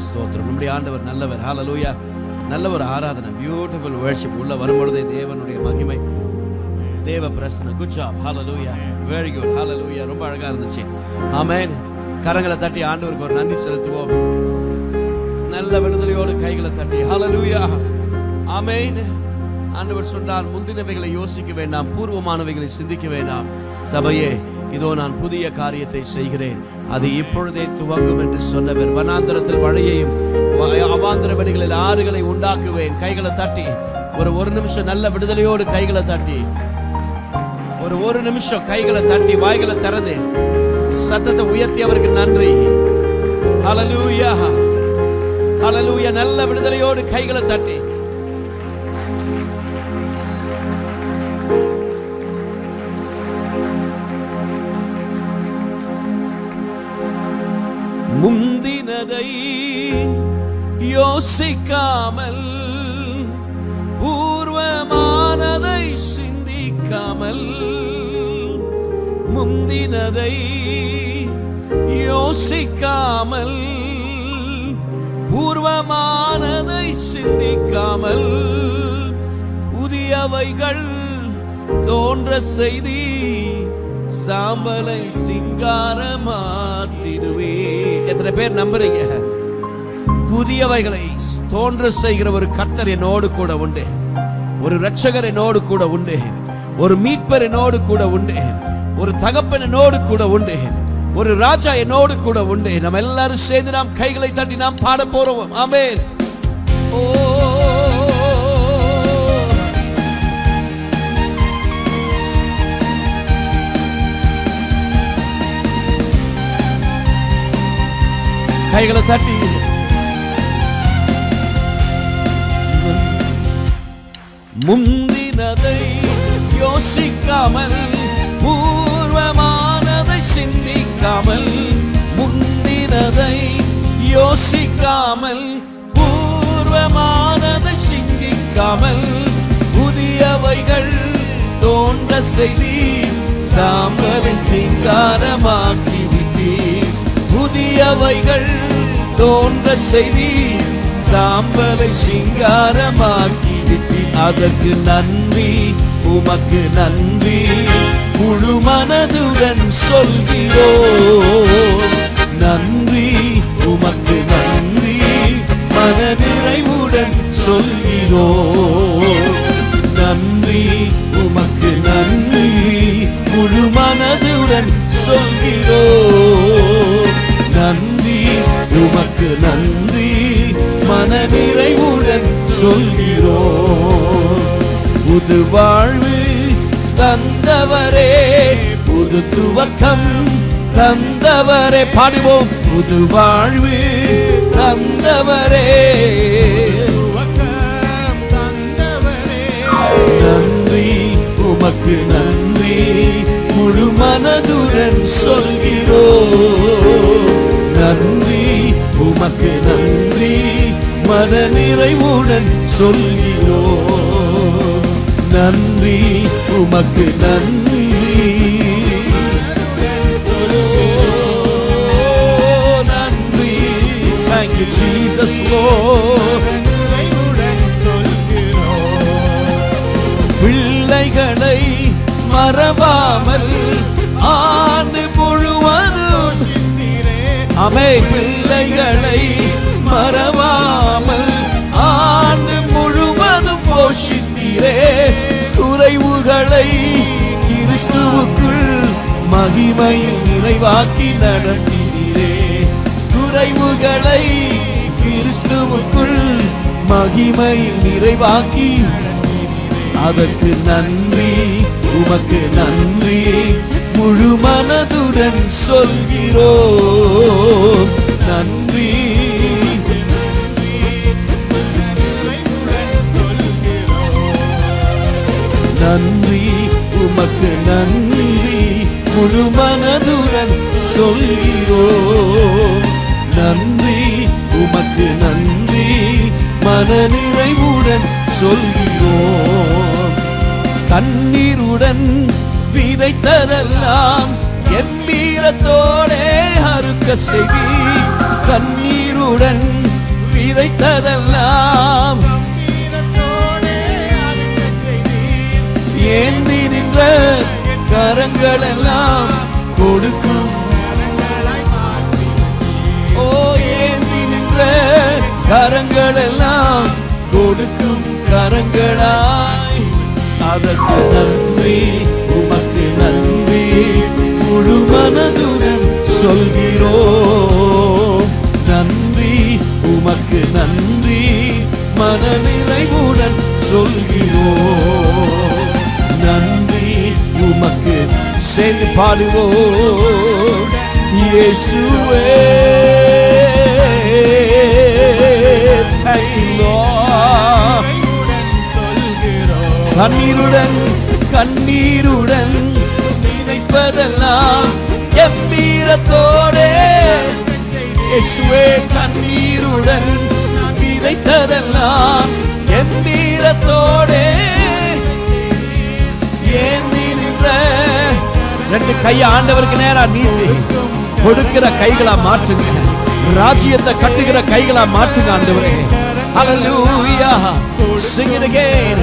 ஸ்தோத்திரம். நம்முடைய ஆண்டவர் நல்லவர். ஹல்லேலூயா. நல்ல ஒரு ஆராதனை, பியூட்டிஃபுல் வர்ஷிப். உள்ள வரும்பொழுதே தேவனுடைய மகிமை, தேவ பிரசன்னம். Good job. Hallelujah. Very good. Hallelujah. ரொம்ப அழகா இருந்துச்சு. ஆமென். கரங்களை தட்டி ஆண்டவருக்கு ஒரு நன்றி செலுத்துவோம். நல்ல விடுதலையோடு கைகளை தட்டி ஹல்லேலூயா. ஆமென். ஆண்டவர் சொன்னார், முந்தினவைகளை யோசிக்க வேண்டாம், பூர்வமானவைகளை சிந்திக்க வேண்டாம். சபையே, இதோ நான் புதிய காரியத்தை செய்கிறேன், அது இப்பொழுதே துவங்கும் என்று சொன்னவர். வனாந்தரத்தில் வழியையும் அவாந்தர வெளிகளில் ஆறுகளை உண்டாக்குவேன். கைகளை தட்டி ஒரு நிமிஷம் நல்ல விடுதலையோடு கைகளை தட்டி ஒரு நிமிஷம் கைகளை தட்டி வாய்களை திறந்து சத்தத்தை உயர்த்தி அவருக்கு நன்றி. ஹல்லேலூயா. ஹல்லேலூயா. நல்ல விடுதலையோடு கைகளை தட்டி முந்தினதை யோசிக்காமல், பூர்வமானதை சிந்திக்காமல், முந்தினதை யோசிக்காமல், பூர்வமானதை சிந்திக்காமல், புதியவைகள் தோன்ற செய்தி சாம்பலை சிங்காரமாற்றிடுவே. எத்தனை பேர் நம்புறீங்க? புதியவைகளை தோன்ற செய்கிற ஒரு கர்த்தர் என்னோடு கூட உண்டு, ஒரு இரட்சகர் என்னோடு கூட உண்டு, ஒரு மீட்பர் என்னோடு கூட உண்டு, ஒரு தகப்பன் என்னோடு கூட உண்டு, ஒரு ராஜா என்னோடு கூட உண்டு. நம்ம எல்லாரும் சேர்ந்து நாம் கைகளை தட்டி நாம் பாட போறோம். ஆமென். ஓ கைகளை தட்டி முந்தினதை யோசிக்காமல், பூர்வமானதை சிந்திக்காமல், முந்தினதை யோசிக்காமல், பூர்வமானதை சிந்திக்காமல், புதியவைகள் தோன்ற செய்தி சாம்பலை சிங்காரமாக்கி விட்டீர். புதியவைகள் தோன்ற செய்தி சாம்பலை சிங்காரமாக்கி விட்டீர். அதற்கு நன்றி, உமக்கு நன்றி, முழு மனதுடன் சொல்கிறோம். நன்றி, உமக்கு நன்றி, மன நிறைவுடன் சொல்கிறோம். நன்றி, உமக்கு நன்றி, முழு மனதுடன் சொல்கிறோம். நன்றி, உமக்கு நன்றி, மன நிறைவுடன் சொல்கிறோம். புது வாழ்வு தந்தவரே, புது துவக்கம் தந்தவரே. பாடுவோம். புது வாழ்வு தந்தவரே, நன்றி, உமக்கு நன்றி, முழு மனதுடன் சொல்கிறோம். நன்றி, உமக்கு நன்றி, மன நிறைவுடன் சொல்கிறோம். நன்றி, உமக்கு நன்றி. நன்றி. Thank you Jesus Lord. பிள்ளைகளை மறவாமல் ஆண்டு முழுவதும், ஆமென், பிள்ளைகளை மறவாமல் ஆண்டு முழுவதும் போஷித்தீரே. குறைவுகளை கிறிஸ்துவுக்குள் மகிமையில் நிறைவாக்கி நடத்தினீரே. குறைவுகளை கிறிஸ்துவுக்குள் மகிமையில் நிறைவாக்கி, அதற்கு நன்றி, உமக்கு நன்றி, முழு மனதுடன் சொல்கிறோம். நன்றி, நன்றி, உமக்கு நன்றி, முழு மனதுடன் சொல்கிறோம். நன்றி, உமக்கு நன்றி, மன நிறைவுடன் சொல்கிறோம். கண்ணீருடன் விதைத்ததெல்லாம் கம்பீரத்தோடே அறுக்க செய்தி. கண்ணீருடன் விதைத்ததெல்லாம் ஏந்தி நின்ற கரங்கள் எல்லாம் கொடுக்கும். ஓ, ஏந்தி நின்ற கரங்கள் எல்லாம் கொடுக்கும் கரங்களாய். அதற்கு நன்றி, உமக்கு நன்றி, முழு மனதுடன் சொல்கிறோம். நன்றி, உமக்கு நன்றி, மன நிறைவுடன் சொல்கிறோம். நன்றி உமக்கு. சேர்ந்து பாடுவோம். இயேசுவே கண்ணீருடன் கண்ணீருடன் நினைப்பதெல்லாம் கம்பீரத்தோடே. இயேசுவே கண்ணீருடன் விதைத்ததெல்லாம் கம்பீரத்தோடே ஏந்தி நின்ற. ரெண்டு கையை ஆண்டவருக்கு நேரா நீட்டி கொடுக்கிற கைகளா மாற்றுங்க. ராஜ்யத்தை கட்டுகிற கைகளா மாற்றுங்க ஆண்டவரே. ஹல்லேலூயா. Sing it again.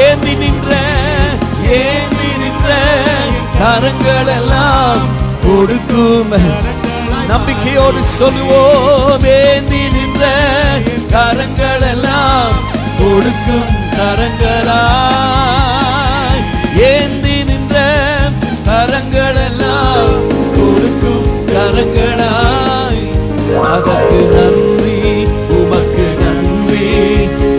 ஏந்தி நின்ற கரங்கள் எல்லாம் கொடுக்கும். நம்பிக்கையோடு சொல்லுவோம். ஏந்தி நின்ற கரங்கள் எல்லாம் கொடுக்கும் கரங்களாய். ஏந்தி நின்ற கரங்கள் எல்லாம் கொடுக்கும் கரங்களாய். அதற்கு நன்றி, உமக்கு நன்றி,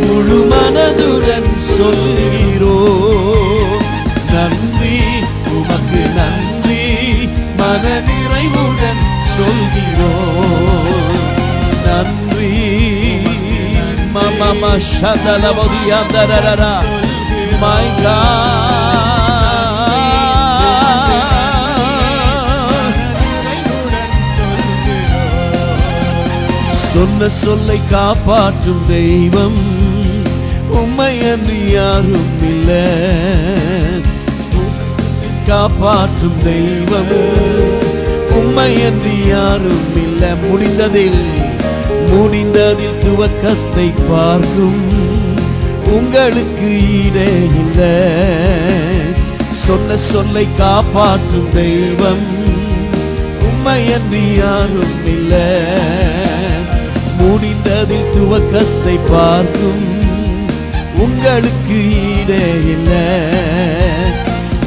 முழு மனதுடன் சொல்கிறோம். நன்றி, உமக்கு நன்றி, மன நிறைவுடன் சொல்கிறோம். நன்றி. மம ஷதலவதியந்தரரா. My God. சொன்ன சொல்லை காப்பாற்றும் தெய்வம் உம்மை அன்றி யாரும் இல்லை. காப்பாற்றும் தெய்வம் உம்மை அன்றி யாரும் இல்லை. முடிந்ததில் துவக்கத்தை பார்க்கும் உங்களுக்கு ஈடே இல்லை. சொன்ன சொல்லை காப்பாற்றும் தெய்வம் உம்மை அன்றி யாரும் இல்லை. முடிந்ததில் துவக்கத்தை பார்க்கும் உங்களுக்கு ஈடே இல்லை.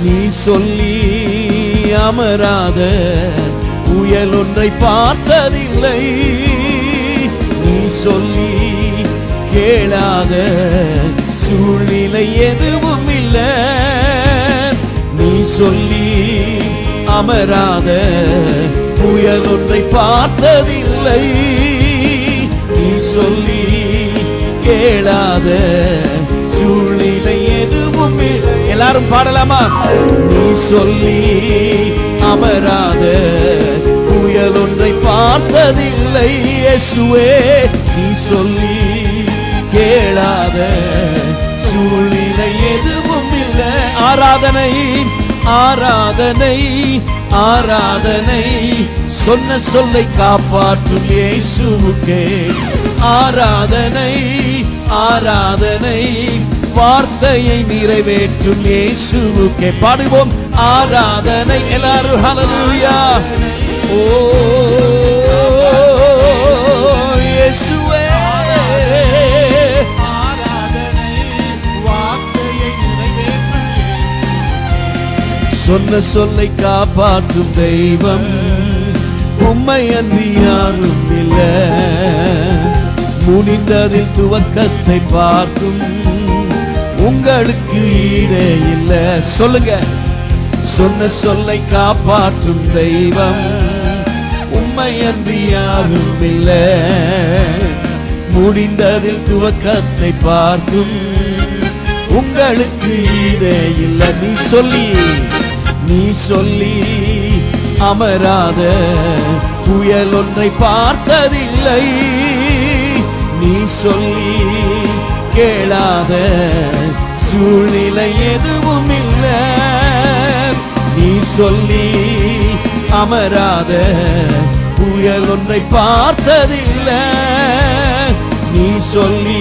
நீ சொல்லி அமராத புயல் ஒன்றை பார்த்ததில்லை. நீ சொல்லி கேளாத சூழ்நிலை எதுவும் இல்லை. நீ சொல்லி அமராத புயல் ஒன்றை பார்த்ததில்லை. நீ சொல்லி கேளாத சூழ்நிலை எதுவும் இல்லை. எல்லாரும் பாடலாமா? நீ சொல்லி அமராத புயல் ஒன்றை பார்த்ததில்லை. இயேசுவே, நீ சொல்லி கேளாத சூழ்நிலை எதுவும் இல்லை. ஆராதனை ஆராதனை ஆராதனை சொன்ன சொல்லை காப்பாற்றும் இயேசுவுக்கே. ஆராதனை ஆராதனை வார்த்தையை நிறைவேற்றும் இயேசுவுக்கே. பாடுவோம். ஆராதனை. எல்லாரும் ஹல்லேலூயா. ஓ இயேசுவே, சொன்ன சொல்லை காப்பாற்றும் தெய்வம் உம்மை அன்றி யாரும் இல்லை. முடிந்ததில் துவக்கத்தை பார்க்கும் உங்களுக்கு ஈடே இல்லை. சொல்லுங்க. சொன்ன சொல்லை காப்பாற்றும் தெய்வம் உம்மை அன்றி யாரும் இல்லை. முடிந்ததில் துவக்கத்தை பார்க்கும் உங்களுக்கு ஈடே இல்லை. நீ சொல்லி அமராத புயல் ஒன்றை பார்த்ததில்லை. நீ சொல்லி கேளாத சூழ்நிலை எதுவும் இல்லை. நீ சொல்லி அமராத புயல் ஒன்றை பார்த்ததில்லை. நீ சொல்லி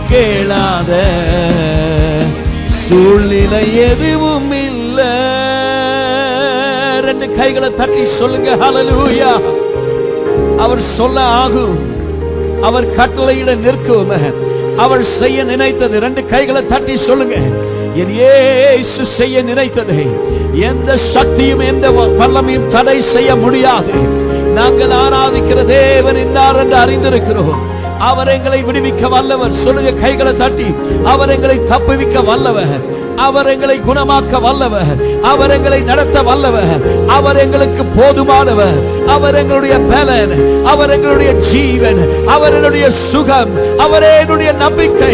கேளாத சூழ்நிலை எதுவும் இல்லை. ரெண்டு கைகளை தட்டி சொல்லுங்க ஹல்லேலூயா. அவர் சொல்ல ஆகும், அவர் கட்டளையிட நிற்கும். அவர் செய்ய நினைத்தது, ரெண்டு கைகளை தட்டி சொல்லுங்க, என் இயேசு செய்ய நினைத்ததை எந்த சக்தியும் எந்த வல்லமையும் தடை செய்ய முடியாது. நாங்கள் ஆராதிக்கிற தேவன் இன்னார் என்று அறிந்திருக்கிறோம். அவர் எங்களை விடுவிக்க வல்லவர். சொல்லுங்க கைகளை தட்டி, அவர் எங்களை தப்புவிக்க வல்லவர், அவர் எங்களை குணமாக்க வல்லவர், அவர் எங்களை நடத்த வல்லவர், அவர் எங்களுக்கு போதுமானவர், அவர் எங்களுடைய பலன், அவர் எங்களுடைய ஜீவன், அவர் என்னுடைய சுகம், அவரே என்னுடைய நம்பிக்கை,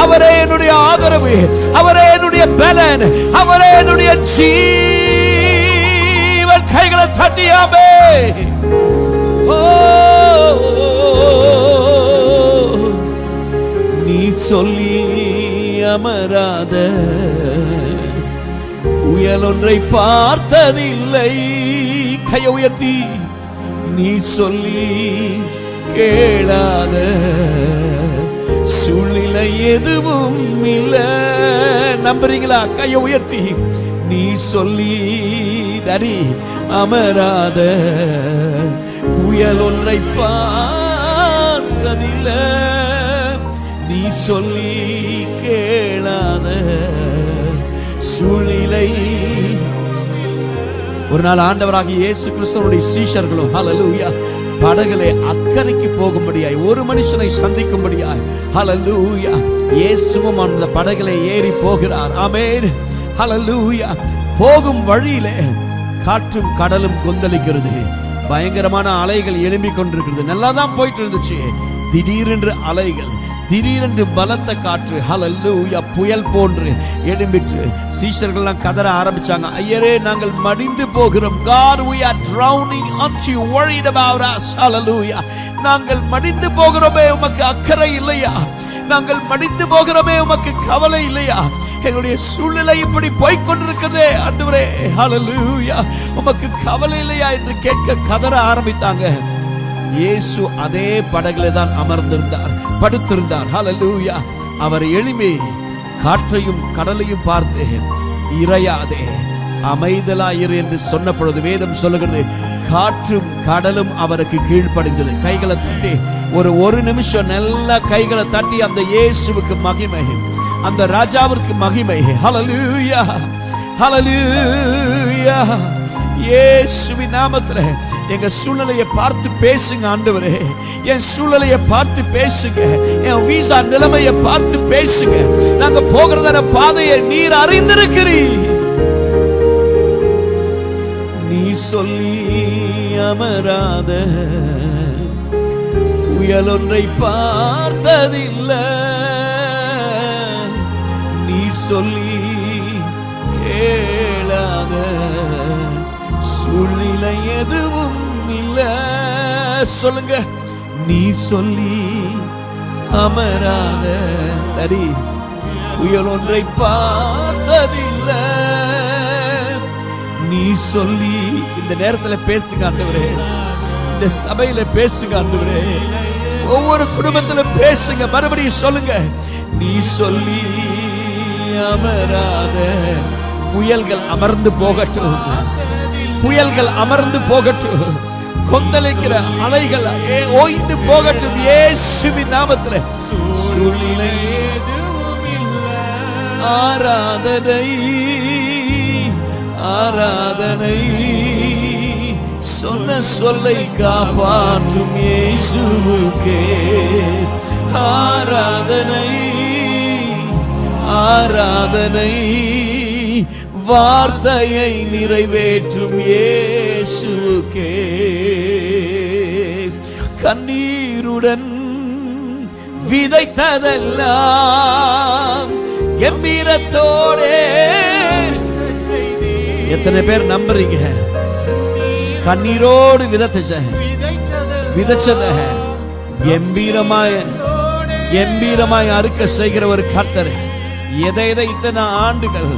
அவரே என்னுடைய ஆதரவு, அவரே என்னுடைய பலன், அவரே என்னுடைய ஜீவன். கைகளை தட்டியாமே. நீ சொல்லி அமராத புயல் ஒன்றை பார்த்ததில்லை. கையை உயர்த்தி, நீ சொல்லி கேளாத சூழ்நிலை எதுவும் இல்லை. நம்புறீங்களா? கையை உயர்த்தி, நீ சொல்லி டடி அமராத புயல் ஒன்றை பார்த்ததில்லை. நீ சொல்லி கேளாத சூழ்நிலை. ஒரு நாள் ஆண்டவராகிய இயேசு கிறிஸ்துவினுடைய சீஷர்களும் ஹல்லேலூயா படகுலே அக்கறைக்கு போகும்படியாய், ஒரு மனுஷனை சந்திக்கும்படியாய் ஹல்லேலூயா இயேசுவும் அந்த படகுலே ஏறி போகிறார். ஆமென் ஹல்லேலூயா. போகும் வழியிலே காற்றும் கடலும் கொந்தளிக்கிறது. பயங்கரமான அலைகள் எழும்பிக் கொண்டிருக்கிறது. நல்லா தான் போயிட்டு இருந்துச்சு. திடீரென்று அலைகள், திடீரென்று பலத்த காற்று ஹல்லேலூயா புயல் போன்று எழும்பிற்று. சீஷர்கள்லாம் கதற ஆரம்பிச்சாங்க, ஐயரே நாங்கள் மடிந்து போகிறோம். God, we are drowning. Aren't you worried about us? ஹல்லேலூயா. நாங்கள் மடிந்து போகிறோமே, உமக்கு அக்கறை இல்லையா? நாங்கள் மடிந்து போகிறோமே, உமக்கு கவலை இல்லையா? எங்களுடைய சூழ்நிலை இப்படி போய்கொண்டிருக்கிறதே ஆண்டவரே, ஹல்லேலூயா, உமக்கு கவலை இல்லையா என்று கேட்க கதற ஆரம்பித்தாங்க. இயேசு அதே படகுல தான் அமர்ந்திருந்தார், படுத்திருந்தார். ஹல்லேலூயா. அவர் எழும்பி காற்றையும் கடலையும் பார்த்து, இறையாதே அமைதலாயிரு என்று சொன்ன பொழுது வேதம் சொல்லுகிறது, காற்றும் கடலும் அவருக்கு கீழ்ப்படிந்தது. கைகளை தட்டி ஒரு நிமிஷம் நல்லா கைகளை தட்டி அந்த இயேசுவுக்கு மகிமை, அந்த ராஜாவிற்கு மகிமை. ஹல்லேலூயா ஹல்லேலூயா. இயேசுவின் நாமத்திலே எங்க சூழ்நிலையை பார்த்து பேசுங்க ஆண்டவரே. என் சூழ்நிலையை பார்த்து பேசுங்க, என் வீசா நிலைமையை பார்த்து பேசுங்க. நாங்க போகிறதான பாதையை நீர் அறிந்திருக்கிறீர். நீ சொல்லி அமராத புயல் ஒன்றை பார்த்ததில்லை. நீ சொல்லி கேளாத சூழ்நிலை எதுவும் இல்லை. சொல்லுங்க, நீ சொல்லி அமராத அடி புயல் ஒன்றை பார்த்ததில்லை. நீ சொல்லி இந்த நேரத்தில் பேசுங்க ஆண்டவரே, இந்த சபையில பேசுங்க ஆண்டவரே, ஒவ்வொரு குடும்பத்தில் பேசுங்க. மறுபடியும் சொல்லுங்க, நீ சொல்லி அமராத புயல்கள் அமர்ந்து போகட்டும், புயல்கள் அமர்ந்து போகட்டும், கொந்தளிக்கிற அலைகள் ஓய்ந்து போகட்டும் இயேசுவின் நாமத்தில். சூழ்நிலை ஆராதனை ஆராதனை சொன்ன சொல்லை காப்பாற்றும் இயேசுவுக்கே ஆராதனை ஆராதனை. வார்த்தையை நிறைவேற்றும் இயேசுவுக்கே கண்ணீருடன் விதைத்ததெல்லாம் கம்பீரத்தோடே. எத்தனை பேர் நம்புறீங்க? கண்ணீரோடு விதைச்சத கம்பீரமாய் அறுக்க செய்கிற ஒரு கர்த்தர். எதை இத்தனை ஆண்டுகள்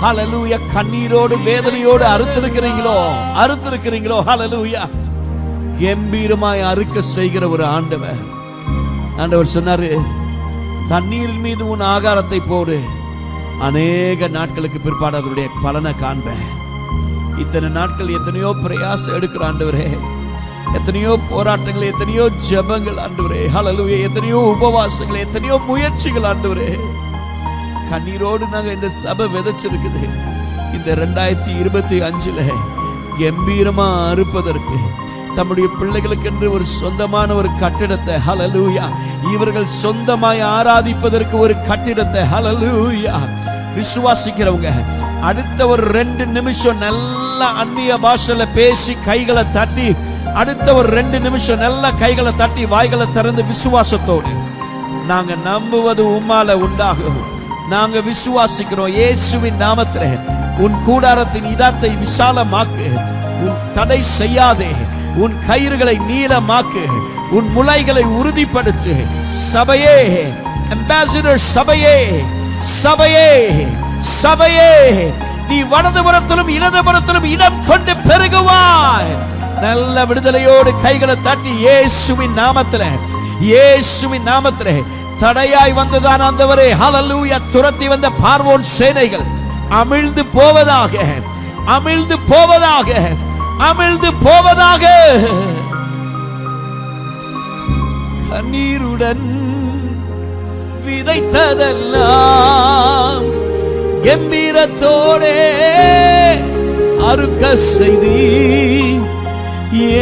ஹல்லேலூயா கண்ணீரோடு வேதனையோடு அறுத்திருக்கிறீங்களோ ஹல்லேலூயா கம்பீரமாய் அறுக்க செய்கிற ஒரு ஆண்டவர். ஆண்டவர் சொன்னாரு, தண்ணீரின் மீது உன் ஆகாரத்தை போடு, அநேக நாட்களுக்கு பிற்பாடு அதனுடைய பலனை காண்ப. இத்தனை நாட்கள் எத்தனையோ பிரயாசம் எடுக்கிற ஆண்டவரே, எத்தனையோ போராட்டங்கள், எத்தனையோ ஜெபங்கள் ஆண்டவரே, ஹல்லேலூயா, எத்தனையோ உபவாசங்கள், எத்தனையோ முயற்சிகள் ஆண்டவரே, கண்ணீரோடு நாங்க இந்த சபை விதைச்சிருக்குது. இந்த 2025 கம்பீரமா அறுப்பதற்கு தம்முடைய பிள்ளைகளுக்கு என்று ஒரு சொந்தமான ஒரு கட்டிடத்தை, ஹல்லேலூயா, இவர்கள் சொந்தமாய் ஆராதிப்பதற்கு ஒரு கட்டிடத்தை, ஹல்லேலூயா, விசுவாசிக்கிறவங்க அடுத்த ஒரு 2 நிமிஷம் நல்லா அந்நிய பாஷையில பேசி கைகளை தட்டி, அடுத்த ஒரு 2 நிமிஷம் நல்லா கைகளை தட்டி வாய்களை திறந்து விசுவாசத்தோடு, நாங்க நம்புவது உம்மால உண்டாகும், நாங்க விசுவாசிக்கிறோம் இயேசுவின் நாமத்திலே உன் கூடாரத்தின் இடத்தை விசாலமாக்கு, உன் தடை செய்யாதே, உன் கயிறுகளை நீளமாக்கு, உன் முளைகளை உறுதிப்படுத்து. சபையே, அம்பாசிடர் சபையே, சபையே, சபையே, நீ வலதுபுறத்திலும் இடதுபுறத்திலும் இடம் கொண்டு பெருகுவாய். நல்ல விடுதலையோடு கைகளை தட்டி இயேசுவின் நாமத்திலே, இயேசுவின் நாமத்திலே தடையாய் வந்ததான் ஆண்டவரே, ஹல்லேலூயா, துரத்தி வந்த பார்வோன் சேனைகள் அமிழ்ந்து போவதாக, அமிழ்ந்து போவதாக, அமிழ்ந்து போவதாக. கண்ணீருடன் விதைத்ததெல்லாம் கம்பீரத்தோடே அறுக்க செய்தி,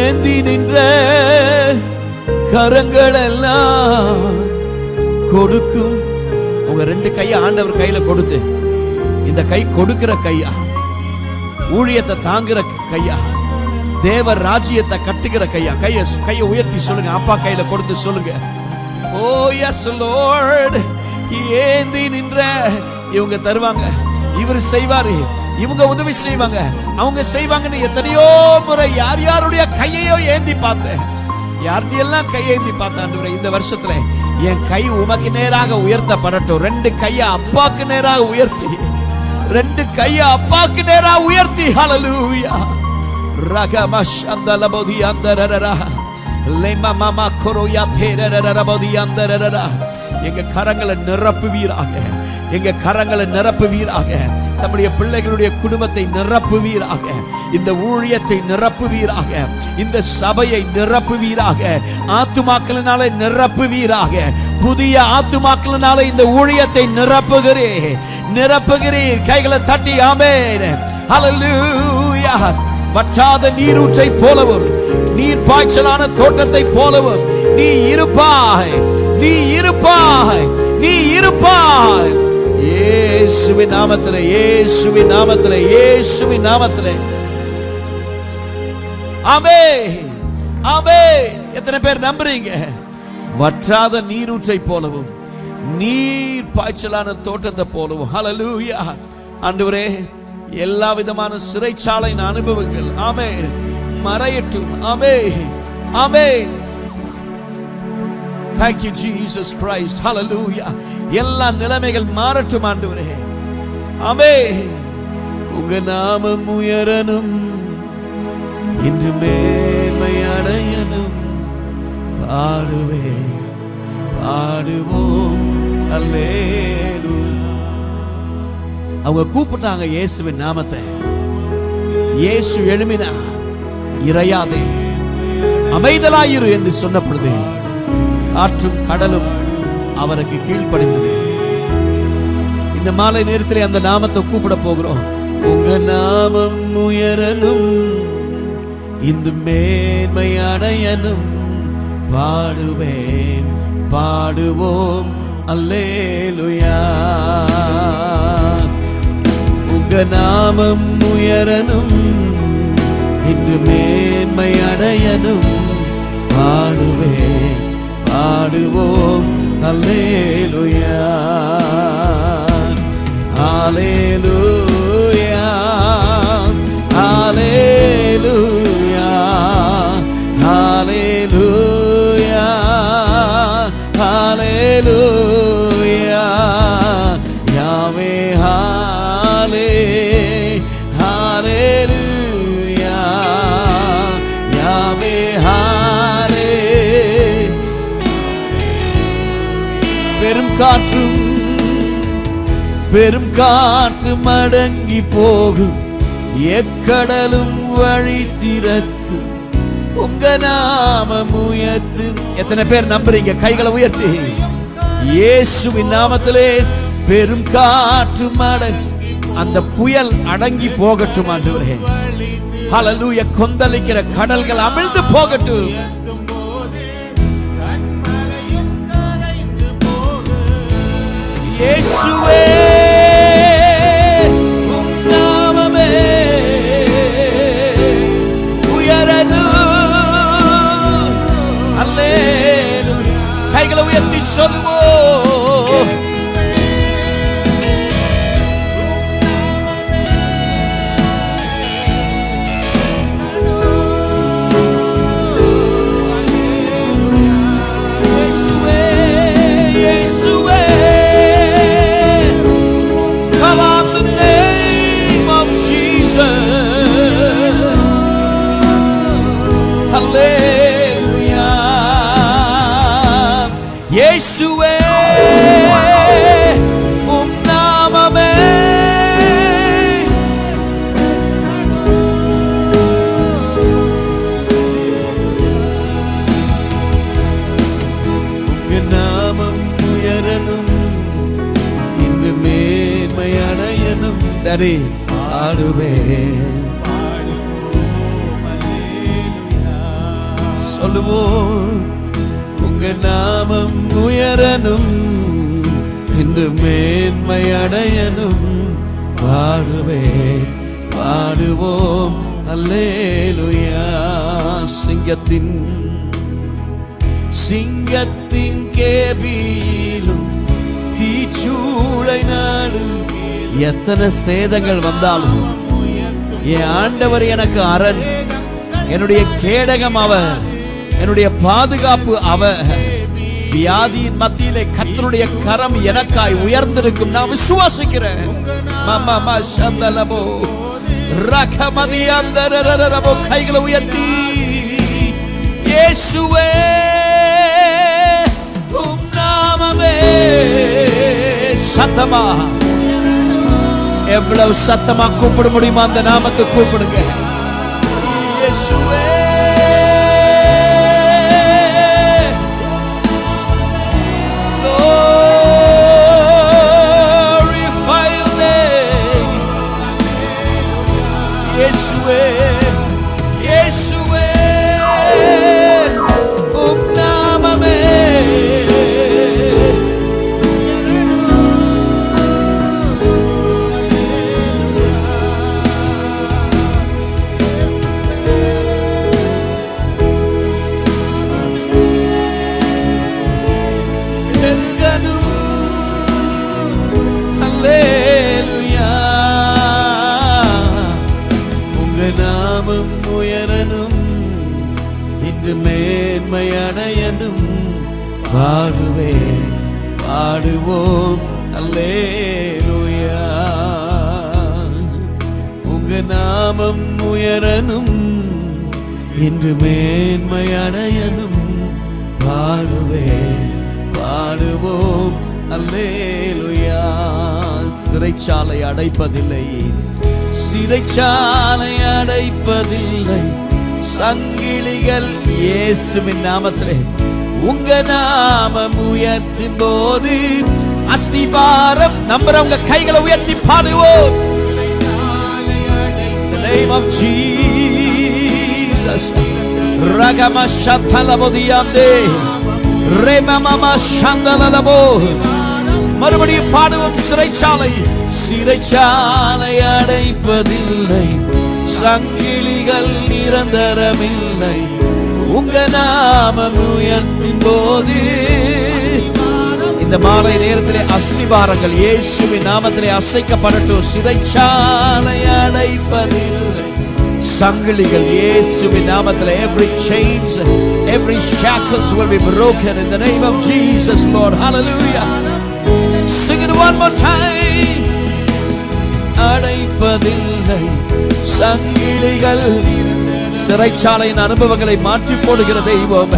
ஏந்தி நின்ற கரங்கள் எல்லாம் கொடுக்கும். உங்க 2 கையை ஆண்டவர் கையில கொடுத்து, இந்த கை கொடுக்கிற கையா, ஊழியத்தை தாங்குற கையா, தேவ ராஜ்யத்தை கட்டுகிற கையா. கையை உயர்த்தி சொல்லுங்க, அப்பா கையில கொடுத்து சொல்லுங்க, ஓ எஸ் லார்ட். ஏந்தி நின்ற இவங்க தருவாங்க, இவர் செய்வாரு, இவங்க உதவி செய்வாங்க, அவங்க செய்வாங்கன்னு எத்தனையோ முறை யார் யாருடைய கையையோ ஏந்தி பார்த்தேன், யார்கிட்டையெல்லாம் கையேந்தி பார்த்தாண்டு. இந்த வருஷத்துல என் கை உமக்கு நேராக உயர்த்தப்படட்டும். 2 கையை அப்பாக்கு நேராக உயர்த்தி, 2 கையை அப்பாக்கு நேராக உயர்த்தி, ஹல்லேலூயா. ரகமஷ் அந்தலபோதி அந்தரரரா லேமா மாமா கோரோயா தேரரரபோதி அந்தரரரா. எங்க கரங்களை நிரப்புவீராக, எங்க கரங்களை நிரப்புவீராக, நம்முடைய பிள்ளைகளுடைய குடும்பத்தை நிரப்புவீராக, இந்த ஊழியத்தை நிரப்புவீராக, இந்த சபையை நிரப்புவீராக, ஆத்துமாக்களினாலே நிரப்புவீராக, புதிய ஆத்துமாக்களினாலே இந்த ஊழியத்தை நிரப்புகிறீர், நிரப்புகிறீர். கைகளை தட்டி ஆமென், ஹல்லேலூயா. வற்றாத நீரூற்றை போலவும், நீர் பாய்ச்சலான தோட்டத்தை போலவும் நீ இருப்பாய், நீ இருப்பாய், நீ இருப்பாய். இயேசுவின் நாமத்திலே, இயேசுவின் நாமத்திலே, இயேசுவின் நாமத்திலே. ஆமென், ஆமென். எத்தனை பேர் நம்புறீங்க? வற்றாத நீரூற்றை போலவும், நீர் பாய்ச்சலான தோட்டத்தை போலவும். ஹல்லேலூயா. ஆண்டவரே, எல்லா விதமான சிறைச்சாலையின் அனுபவங்கள் ஆமென் மறையட்டும். ஆமென், ஆமென். Thank you Jesus Christ. Hallelujah. எல்லா நிலைமைகள் மாறட்டும் ஆண்டவரே. ஆமென். உங்க நாமம் உயரணும், இன்று மேன்மை அடையணும். பாடுவே பாடுவோம் அல்லேலூயா. அவங்க கூப்பிட்டாங்க இயேசுவின் நாமத்தை. இயேசு எழும்பினா, இறையாதே அமைதலாயிரு என்று சொன்ன பொழுது காற்றும் கடலும் அவருக்கு கீழ்ப்படிந்தது. இந்த மாலை நேரத்திலே அந்த நாமத்தை கூப்பிட போகிறோம். உங்க நாமம் உயரணும், இந்த மேன்மை அடையணும். பாடுவேன் பாடுவோம் அல்லேலூயா. உங்க நாமம் உயரணும், இன்று மேன்மை அடையணும். பாடுவேன் பாடுவோம் அல்லேலூயா. ஹல்லேலூயா, ஹல்லேலூயா, ஹல்லேலூயா, ஹல்லேலூயா. யாவே ஹல்லே ஹல்லேலூயா, யாவே ஹல்லே காற்றும் பெரும் காற்று மடங்கி போகும், எக்கடலும் வழி திறக்கும், உங்க நாமம் உயர்த்தும். எத்தனை பேர் நம்புறீங்க? கைகளை உயர்த்தி இயேசுவின் நாமத்திலே பெரும் காற்று மடங்கி, அந்த புயல் அடங்கி போகட்டும் ஆண்டவரே. ஹல்லேலூயா. கொந்தளிக்கிற கடல்கள் அமிழ்ந்து போகட்டும். இயேசுவே உம் நாமமே உயரணும். அல்லேலூயா. கைகளை உயர்த்தி சொல்லுவோம். இயேசுவே உம் நாமமே உங்க நாமம் உயரணும், இன்று மேன்மை அடையணும். தரி ஆடுவே சொல்லுவோம். உங்க நாமம் உயரணும், இன்று மேன்மை அடையணும். பாடுவே பாடுவோம் அல்லேலூயா. சிங்கத்தின் கேபியிலும் தீச்சூளை நாடு, எத்தனை சேதங்கள் வந்தாலும் என் ஆண்டவர் எனக்கு அரண், என்னுடைய கேடகம் அவர், என்னுடைய பாதுகாப்பு அவர். வியாதியின் மத்தியிலே கர்த்தருடைய கரம் எனக்காய் உயர்ந்திருக்கும் நான் விசுவாசிக்கிறேன். கைகளை உயர்த்தி இயேசுவே உம் நாமமே. சத்தமா, எவ்வளவு சத்தமா கூப்பிட முடியுமா அந்த நாமத்தை கூப்பிடுங்க. இயேசுவே இயேசுவே உம் நாமமே பெருகணும். அல்லேலூயா. உங்க நாமம் உயரணும், இன்று மேன்மை அடையணும். பாடுவே பாடுவோம் அல்லேலூயா. உங்க நாமம் உயரணும், இன்று மேன்மை அடையணும். பாடுவே பாடுவோம் அல்லேலூயா. சிறைச்சாலை அடைப்பதில்லை, சிறைச்சாலை அடைப்பதில்லை, சங்கிலிகள் இயேசுவின் நாமத்திலே உங்க நாமம் உயர்த்தும் போது அஸ்திபாரம் நம்புறவங்க கைகளை உயர்த்தி பாடுவோம். The name of Jesus. Ragama shatalabodiyande remama shandalalabo. மறுபடியும் பாடுவோம். சிறைச்சாலை அடைப்பதில்லை, சங்கிலிகள் நிரந்தரமில்லை, உங்க நாமம் உயர்த்தும் போது. இந்த மாலை நேரத்திலே அஸ்திபாரங்கள் இயேசுவின் நாமத்திலே அசைக்கப்படட்டும். சிறைச்சாலை அடைப்பதில்லை, சங்கிலிகள் இயேசுவின் நாமத்திலே every chains, every shackles will be broken in the name of Jesus, Lord. Hallelujah. Sing it one more time. அடைப்பதில்லை சங்கிலிகள். சிறைச்சாலையின் அனுபவங்களை மாற்றி போடுகிற தெய்வம்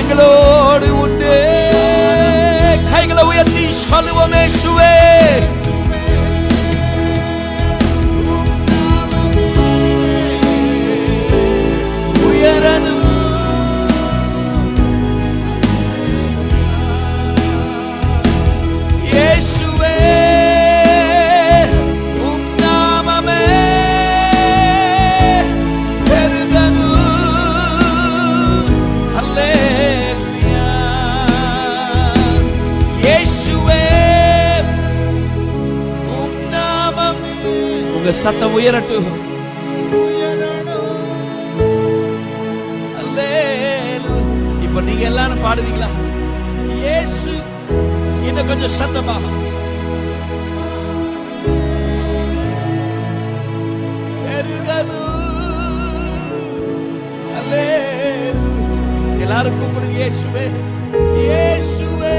எங்களோடு உண்டு. கைகளை உயர்த்தி சொல்லுவோம் இயேசுவே. உயரணும் இயேசுவே, உம் நாமமே பெருகணும். அல்லேலூயா. இயேசுவே, உம் நாமம். உங்க சத்தம் உயரட்டும். அல்லேலூயா. இப்ப நீங்க எல்லாரும் பாடுவீங்களா? இயேசு. இன்னும் கொஞ்சம் சத்தமா. எல்லாரும் கூப்பிடுங்க இயேசுவே, இயேசுவே.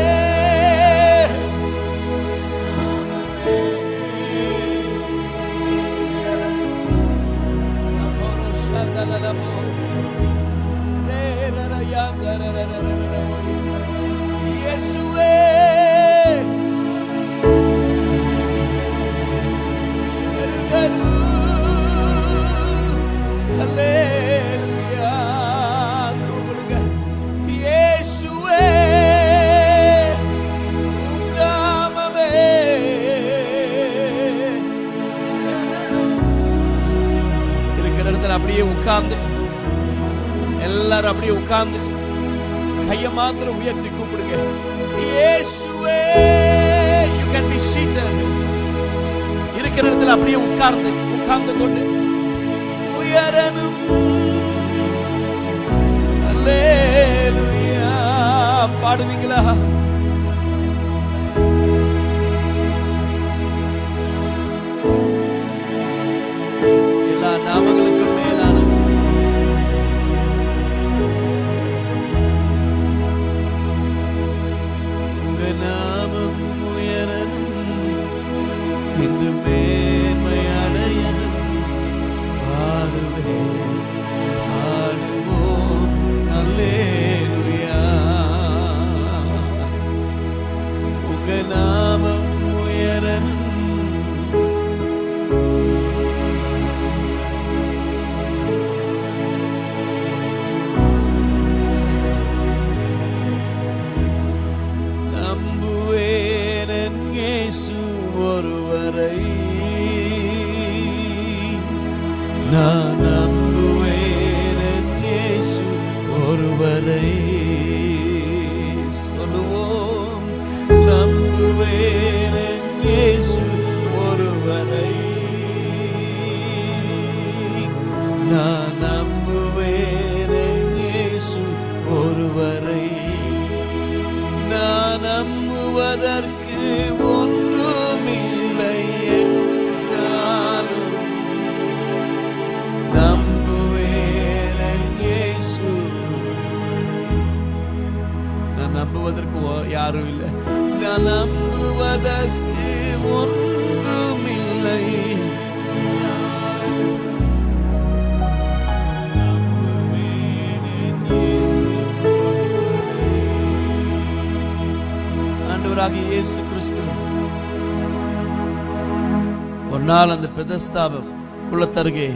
இயேசுவே, அல்லேலூயா. கூப்பிடுங்க இயேசுவே, உம் நாமமே. இருக்கிற இடத்துல அப்படியே உட்கார்ந்து, எல்லாரும் அப்படியே உட்கார்ந்து கையை மாத்திரம் உயர்த்தி கூப்பிடுங்க இயேசுவே. You can be seated. இருக்கிற இடத்துல அப்படியே உட்கார்ந்து கொண்டு உயரணும். அல்லேலூயா. பாடுவீங்களா? எல்லா நாமங்களுக்கும் மேலான உங்க நாமம் உயரணும், இந்த மேன்மை அடையணும். பாடுவோம் அல்லேலூயா. உங்க நாமம் உயரணும். நம்புவேன் இயேசு ஒருவரை, நான் நம்புவேன் இயேசு ஒருவரை. சொல்லுவோம் நம்புவேன் இயேசு ஒருவரை, நான் நம்புவேன் இயேசு ஒருவரை. நான் நம்புவதற்கு ஒன்றுமில்லை என்றாலும் நம்புவேன் இயேசு. நான் நம்புவதற்கு யாரும் இல்லை. நான் நம்புவதற்கு ஒன்றுமில்லை. ஆண்டவராகிய இயேசு கிறிஸ்து ஒரு நாள் அந்த பெதஸ்தாவ குளத்தருகே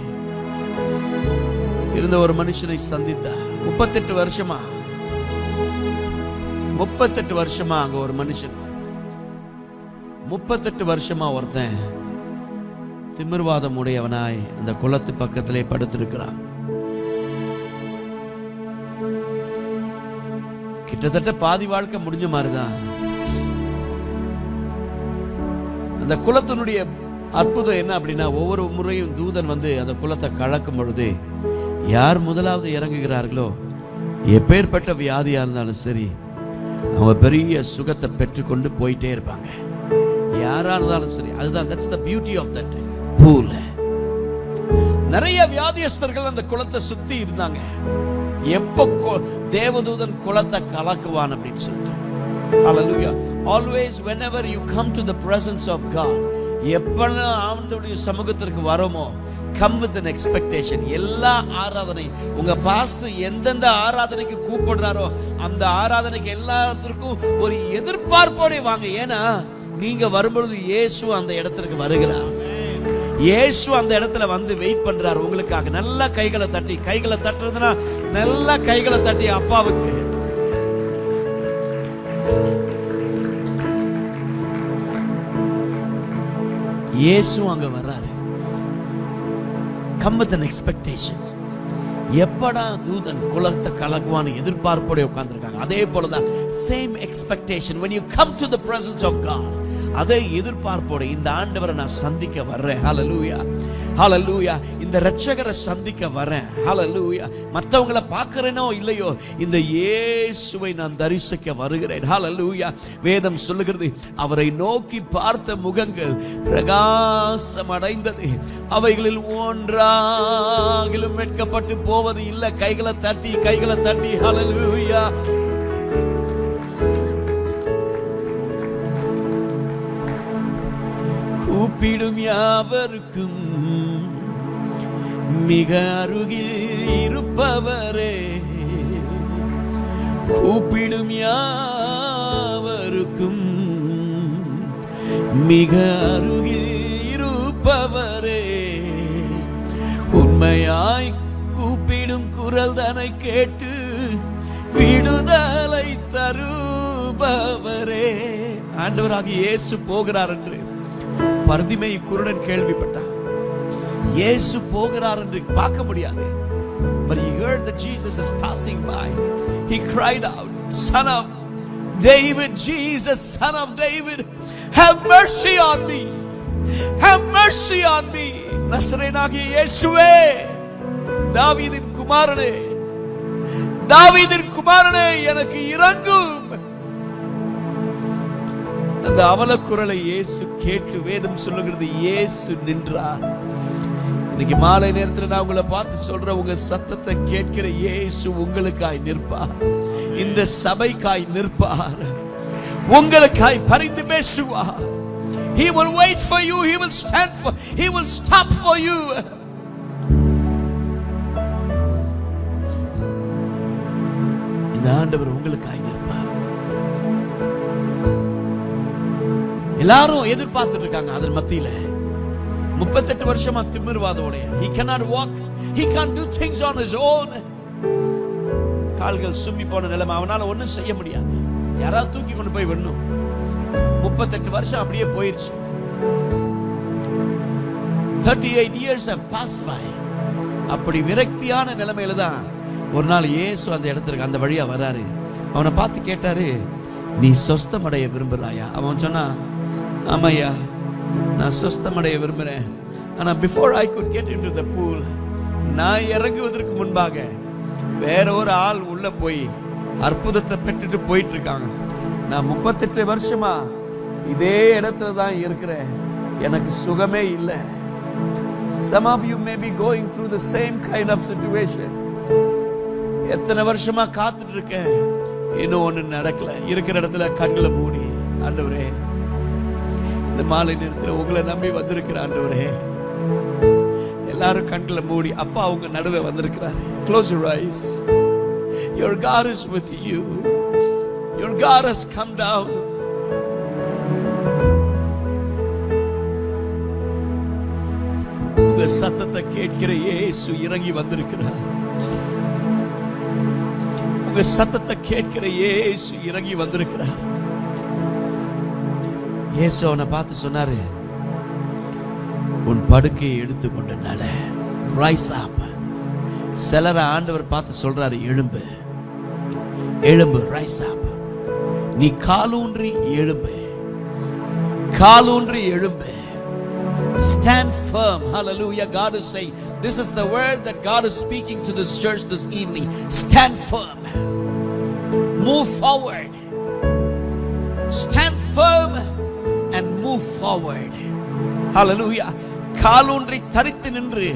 இருந்த ஒரு மனுஷனை சந்தித்தார். 38 வருஷமா அங்க ஒரு மனுஷன், 38 வருஷமா ஒருத்தன் திமிர்வாதம் உடையவனாய் அந்த குளத்து பக்கத்திலே படுத்திருக்கிறான். கிட்டத்தட்ட பாதி வாழ்க்கை முடிஞ்ச மாதிரிதான். அந்த குளத்தினுடைய அற்புதம் என்ன அப்படின்னா, ஒவ்வொரு முறையும் தூதன் வந்து அந்த குளத்தை கலக்கும் பொழுது யார் முதலாவது இறங்குகிறார்களோ, எப்பேற்பட்ட வியாதியா இருந்தாலும் சரி, அவங்க பெரிய சுகத்தை பெற்றுக்கொண்டு போயிட்டே இருப்பாங்க. யாரா இருந்தாலும் சரி. அதுதான் that's the beauty of that pool. நிறைய வியாதியஸ்தர்கள் அந்த குளத்தை சுத்தி இருந்தாங்க. எப்போ தேவதூதன் குளத்தை கலக்குவான் அப்படின்னு சொல்லிட்டு. Hallelujah. Always whenever you come to the presence of God, எப்பெல்லாம் ஆண்டவருடைய சமூகத்திற்கு வரோமோ, Come with an expectation. எல்லா ஆராதனை, உங்க பாஸ்டர் எந்தெந்த ஆராதனைக்கு கூப்பிடுறாரோ அந்த ஆராதனைக்கு எல்லாத்துக்கும் ஒரு எதிர்பார்ப்போட வாங்க. ஏன்னா நீங்க வரும்பொழுது இயேசு அந்த இடத்திற்கு வருகிறார். இயேசு அந்த இடத்துல வந்து வெயிட் பண்றாரு உங்களுக்காக. நல்லா கைகளை தட்டி, கைகளை தட்டுறதுன்னா நல்லா கைகளை தட்டி அப்பாவுக்கு இயேசு அங்க வர்றாரு. Come with an expectation. எப்படா தூதன் குலத்தை கலக்குவான்னு எதிர்பார்ப்போட உட்கார்ந்திருக்காங்க. அதே போலதான் same expectation when you come to the presence of God. அதே எதிர்பார்ப்போட இந்த ஆண்டவரை நான் சந்திக்க வர்றேன். ஹல்லேலூயா, ஹல்லேலூயா. இந்த இரட்சகரை சந்திக்க வர்றேன். ஹல்லேலூயா. மற்றவங்களை பார்க்கிறேனோ இல்லையோ, இந்த இயேசுவை நான் தரிசிக்க வருகிறேன். ஹல்லேலூயா. வேதம் சொல்லுகிறது, அவரை நோக்கி பார்த்த முகங்கள் பிரகாசம் அடைந்தது, அவைகளில் ஒன்றாகிலும் வெட்கப்பட்டு போவது இல்லை. கைகளை தட்டி, கைகளை தட்டி. ஹல்லேலூயா. கூப்பிடும் யாவருக்கும் மிக அருகில் இருப்பவரே, கூப்பிடும் யாவருக்கும் மிக அருகில் இருப்பவரே, உண்மையாய் கூப்பிடும் குரல் தன்னை கேட்டு விடுதலை தருபவரே. ஆண்டவராகிய இயேசு போகிறார் என்று பர்திமை குருடன் கேள்விப்பட்டான். இயேசு போகிறார் என்று பார்க்க முடியாது. But he heard that Jesus is passing by. He cried out, Son of David, Jesus, Son of David, have mercy on me. Have mercy on me. நசரேயனாகிய இயேசுவே, தாவீதின் குமாரனே, தாவீதின் குமாரனே, எனக்கு இரங்கும். அந்த அவல குரலை இயேசு கேட்டு வேதம் சொல்லுகிறது, இயேசு நின்றார். இன்னைக்கு மாலை நேரத்தில் நான் உங்களை பார்த்து சொல்றேன், உங்க சத்தத்தை கேட்கிற இயேசு உங்களுக்காய் நிற்பார். இந்த சபைக்காய் நிற்பார். உங்களுக்காய் பரிந்து பேசுவார். He will wait for you. He will stand for. He will stop for you. இந்த ஆண்டவர் உங்களுக்காய் நிற்பார். எல்லாரும் எதிர்பார்த்துட்டு இருக்காங்க. அதன் மத்தியில 38 வருஷமா திமிர்வாதோடைய, he cannot walk, he can't do things on his own. கால்கள் சும்மி போன நிலைமை, அவனால ஒன்றும் செய்ய முடியாது. யாராவது தூக்கி கொண்டு போய் விடணும். 38 வருஷம் அப்படியே போயிருச்சு. 38 years have passed by. அப்படி விரக்தியான நிலைமையில தான் ஒரு நாள் இயேசு அந்த இடத்துக்கு அந்த வழியா வராரு. அவனை பார்த்து கேட்டாரு, நீ சொஸ்தமடைய விரும்புறாயா? அவன் சொன்னா, ஆமையா, நான் சொஸ்தமடைய விரும்புறேன். ஆனா before I could get into the pool, நான் இறங்குவதற்கு முன்பாக வேற ஒரு ஆள் உள்ள போய் அற்புதத்தை பெற்றுட்டு போயிட்டு இருக்காங்க. நான் 38 வருஷமா இதே இடத்துல தான் இருக்கிறேன். எனக்கு சுகமே இல்லை. Some of you may be going through the same kind of situation. எத்தனை வருஷமா காத்துட்டு இருக்கேன், இன்னும் ஒண்ணு நடக்கல. இருக்கிற இடத்துல கண்களை மூடி, ஆண்டவரே, இந்த மாலை நேரத்தில் உங்களை நம்பி வந்திருக்கிற ஆண்டவரே, எல்லாரும் கண்களை மூடி, அப்பா உங்க நடுவே வந்திருக்கிறார். Close your eyes. Your God is with you. Your God has come down. உங்க சத்தத்தை கேட்கிற இயேசு இறங்கி வந்திருக்கிறார். உங்க சத்தத்தை கேட்கிற இயேசு இறங்கி வந்திருக்கிறார். இயேசு அவனை பார்த்து சொன்னாரு, உன் படுக்கையை எடுத்துக்கொண்டு நட. ரைஸ் அப். சிலரை ஆண்டவர் பார்த்து சொல்றாரு, எழும்பு, எழும்பு, ரைஸ் அப். நீ காலூன்றி எழும்பு, காலூன்றி எழும்பு. Stand firm. Hallelujah. God is saying, this is the word that God is speaking to this church this evening. Stand firm. Move forward. Stand firm and move forward. Hallelujah. காலூன்றி தரித்து நின்று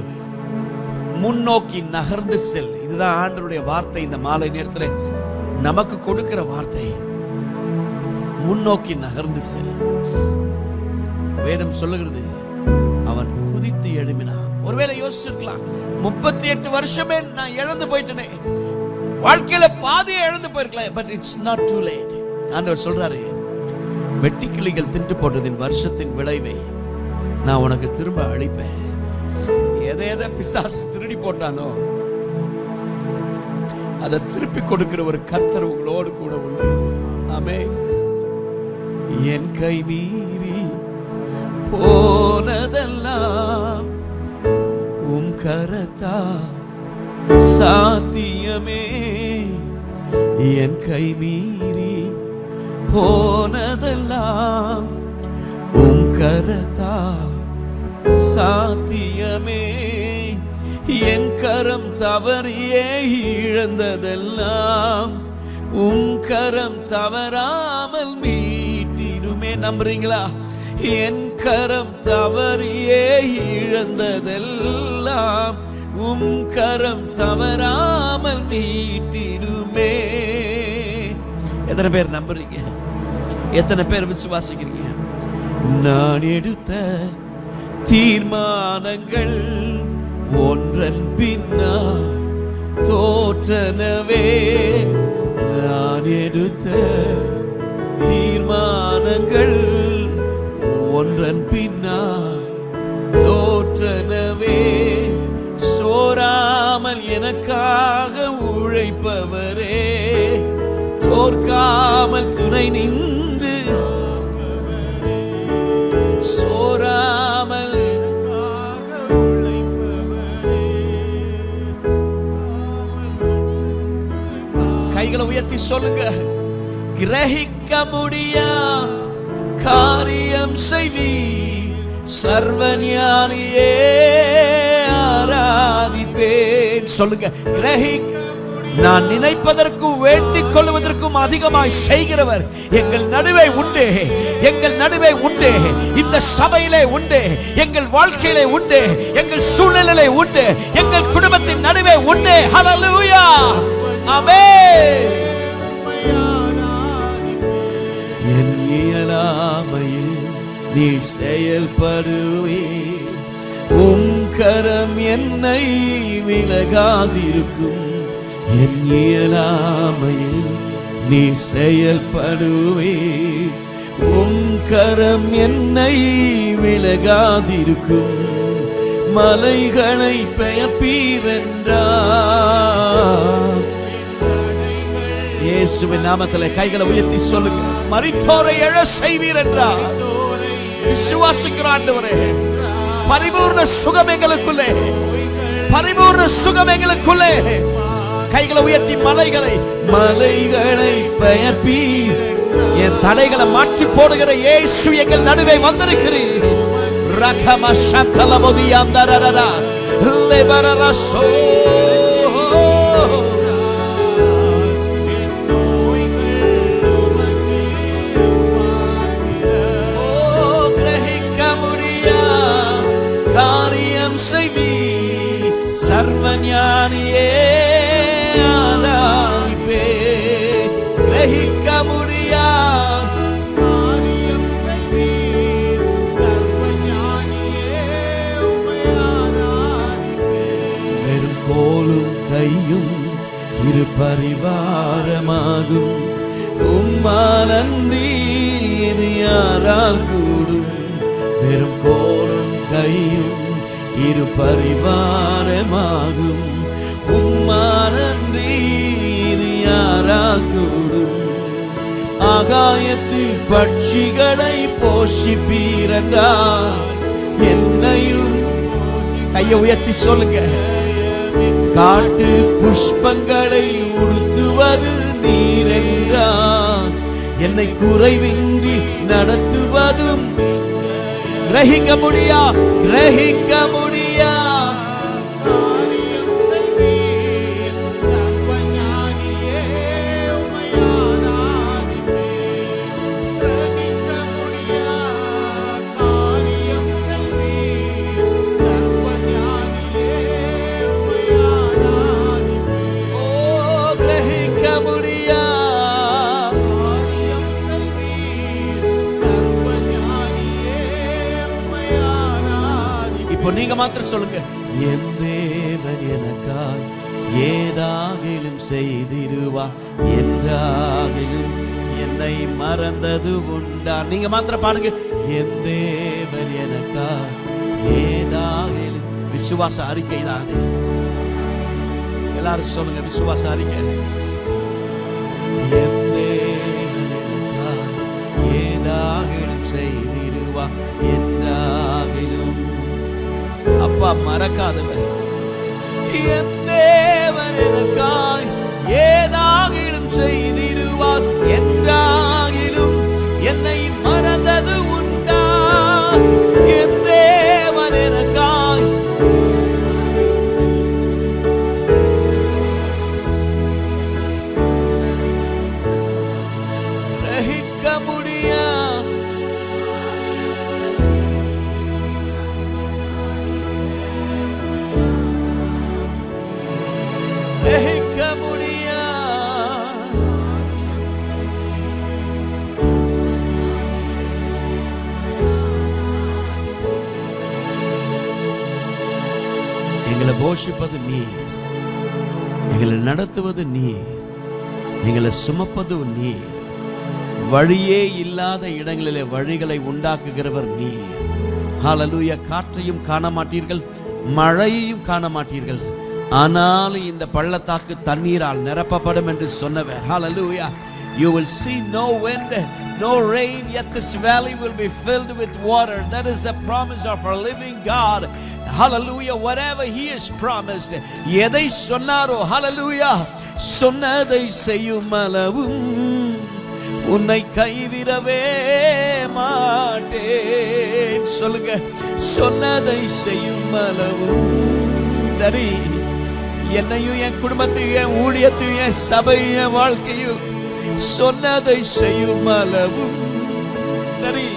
முன்னோக்கி நகர்ந்து செல். இதுதான் ஆண்டவருடைய வார்த்தை. இந்த மாலை நேரத்தில் நமக்கு கொடுக்கிற வார்த்தை, முன்னோக்கி நகர்ந்து செல். வேதம் சொல்லுகிறது, அவன் குதித்து எழும்பினான். ஒருவேளை யோசிச்சிருக்கலாம், 38 வருஷமே நான் இழந்து போயிட்டேனே, வாழ்க்கையில பாதியை இழந்து போயிருக்கலாம். But it's not too late. ஆண்டவர் சொல்றாரு, வெட்டுக்கிளிகள் தின்று போட்டதின் வருஷத்தின் விளைவை நான் உனக்கு திரும்ப அளிப்பேன். எதை பிசாசு திருடி போட்டானோ அதை திருப்பி கொடுக்கிற ஒரு கர்த்தர் உங்களோடு கூட உண்டு. ஆமென். என் கை மீறி போனதெல்லாம் உம் கரத்தா சாத்தியமே. என் கை மீறி போனதெல்லாம் உம் கரத்தா சாத்தியமே. என் கரம் தவறியே இழந்ததெல்லாம் உம் கரம் தவறாமல் மீட்டிடுமே. நம்புறீங்களா? என் கரம் தவறியே இழந்ததெல்லாம் உம் கரம் தவறாமல் மீட்டிடுமே. எத்தனை பேர் நம்புறீங்க? எத்தனை பேர் விசுவாசிக்கிறீங்க? நான் எடுத்த தீர்மானங்கள் ஒன்றன் பின்னா தோற்றனவே. நான் எடுத்த தீர்மானங்கள் ஒன்றன் பின்னா தோற்றனவே. சோராமல் எனக்காக உழைப்பவரே, தோற்காமல் துணை நின்று சோராமல் கைகளை உயர்த்தி சொல்லுங்க. கிரகிக்க முடியா காரியம் செய்வி சர்வஞானியே ஆராதிப்பேன். சொல்லுங்க. கிரகிக்க, நான் நினைப்பதற்கும் வேண்டிக் கொள்வதற்கும் அதிகமாய் செய்கிறவர் எங்கள் நடுவே உண்டு. எங்கள் நடுவே உண்டு. இந்த சபையிலே உண்டு. எங்கள் வாழ்க்கையிலே உண்டு. எங்கள் சூழ்நிலையிலே உண்டு. எங்கள் குடும்பத்தின் நடுவே உண்டு. ஹல்லேலூயா. ஆமென். என் இயலாமையில் நீ செயல்படுவே. உம் கரம் என்னை விலகாதிருக்கும். என் இயலாமையில் நீ செயல்படுவே. உம் கரம் என்னை விலகாதிருக்கும். மலைகளை பெயர்ப்பீரென்றார். இயேசுவின் நாமத்திலே கைகளை உயர்த்தி சொல்லுங்க. மரித்தோரை எழ செய்வீர் என்றார். விசுவாசிக்கிற ஆண்டவரே, பரிபூர்ண சுகம் எங்களுக்குள்ளே, பரிபூர்ண சுகம் எங்களுக்குள்ளே. கைகளை உயர்த்தி மலைகளை பெயர்ப்பி என் தடைகளை மாற்றி போடுகிற இயேசு எங்கள் நடுவே வந்திருக்கிறீர். ரகம சகலபதியாந்தரரா லெபரரசோ. கிரகிக்க முடியா காரியம் செய்வி சர்வஞானியே ஆராதிப்பே. கிரகிக்க முடியா காரியம் செய்வி சர்வஞானியே உம்மை ஆராதிப்பே. வெறும் கோலும் கையும் இரு பரிவாரமாகும். உம்மால் அன்றி இது யாரால் கூடும். வெறும் கோலும் கையும் இரு பரிவாரமாகும். உம்மால் அன்றி இது யாரால் கூடும். ஆகாயத்து பட்சிகளை போஷிப்பீரென்றார். என்னையும் கையை உயர்த்தி சொல்லுங்க. காட்டு புஷ்பங்களை உடுத்துவது நீர் என்றார். என்னை குறைவின்றி நடத்துவதும். கிரகிக்க முடியா கிரகிக்க முடியா நீங்க மாத்திரம் சொல்லுங்க, என் தேவன் எனக்காய் ஏதாகிலும் செய்திருவார், என்றாகிலும் என்னை மறந்தது உண்டா. நீங்க மாத்திரம் பாடுங்க, என் தேவன் எனக்காய் ஏதாகிலும். விசுவாச அறிக்கை தான் அது. எல்லாரும் சொல்லுங்க, விசுவாச அறிக்கை. என் தேவன் எனக்காய் ஏதாகிலும் செய்திருவார், என்றாகிலும். அப்பா மறக்காதவர். என் தேவன் எனக்காய் ஏதாகிலும் செய்திருவார், என்றாகிலும் என்னை மறந்தது உண்டா. என் தேவன் எனக்காய் கிரகிக்க முடியாது, கிரகிக்க முடியாது. எங்களை போஷிப்பது நீ, எங்களை நடத்துவது நீ, எங்களை சுமப்பது நீ. வழியே இல்லாத இடங்களிலே வழிகளை உண்டாக்குகிறவர் நீ. ஹல்லேலூயா. காற்றையும் காண மாட்டீர்கள், மழையையும் காண மாட்டீர்கள், ஆனாலும் இந்த பள்ளத்தாக்கு தண்ணீரால் நிரப்பப்படும் என்று சொன்னவர். ஹல்லேலூயா. You will see no wind, no rain, yet this valley will be filled with water. That is the promise of our living God. Hallelujah. Whatever he has promised, எதை சொன்னாரோ, hallelujah, சொன்னதை செய்யும் அளவும் உன்னை கைவிடவே மாட்டேன். சொல்லுங்க, சொன்னதை செய்யும் அளவும். தரி என்னையும் என் குடும்பத்தையும் என் ஊழியத்தையும் என் சபையும் என் வாழ்க்கையும் சொன்னதை செய்யும் அளவும் தரி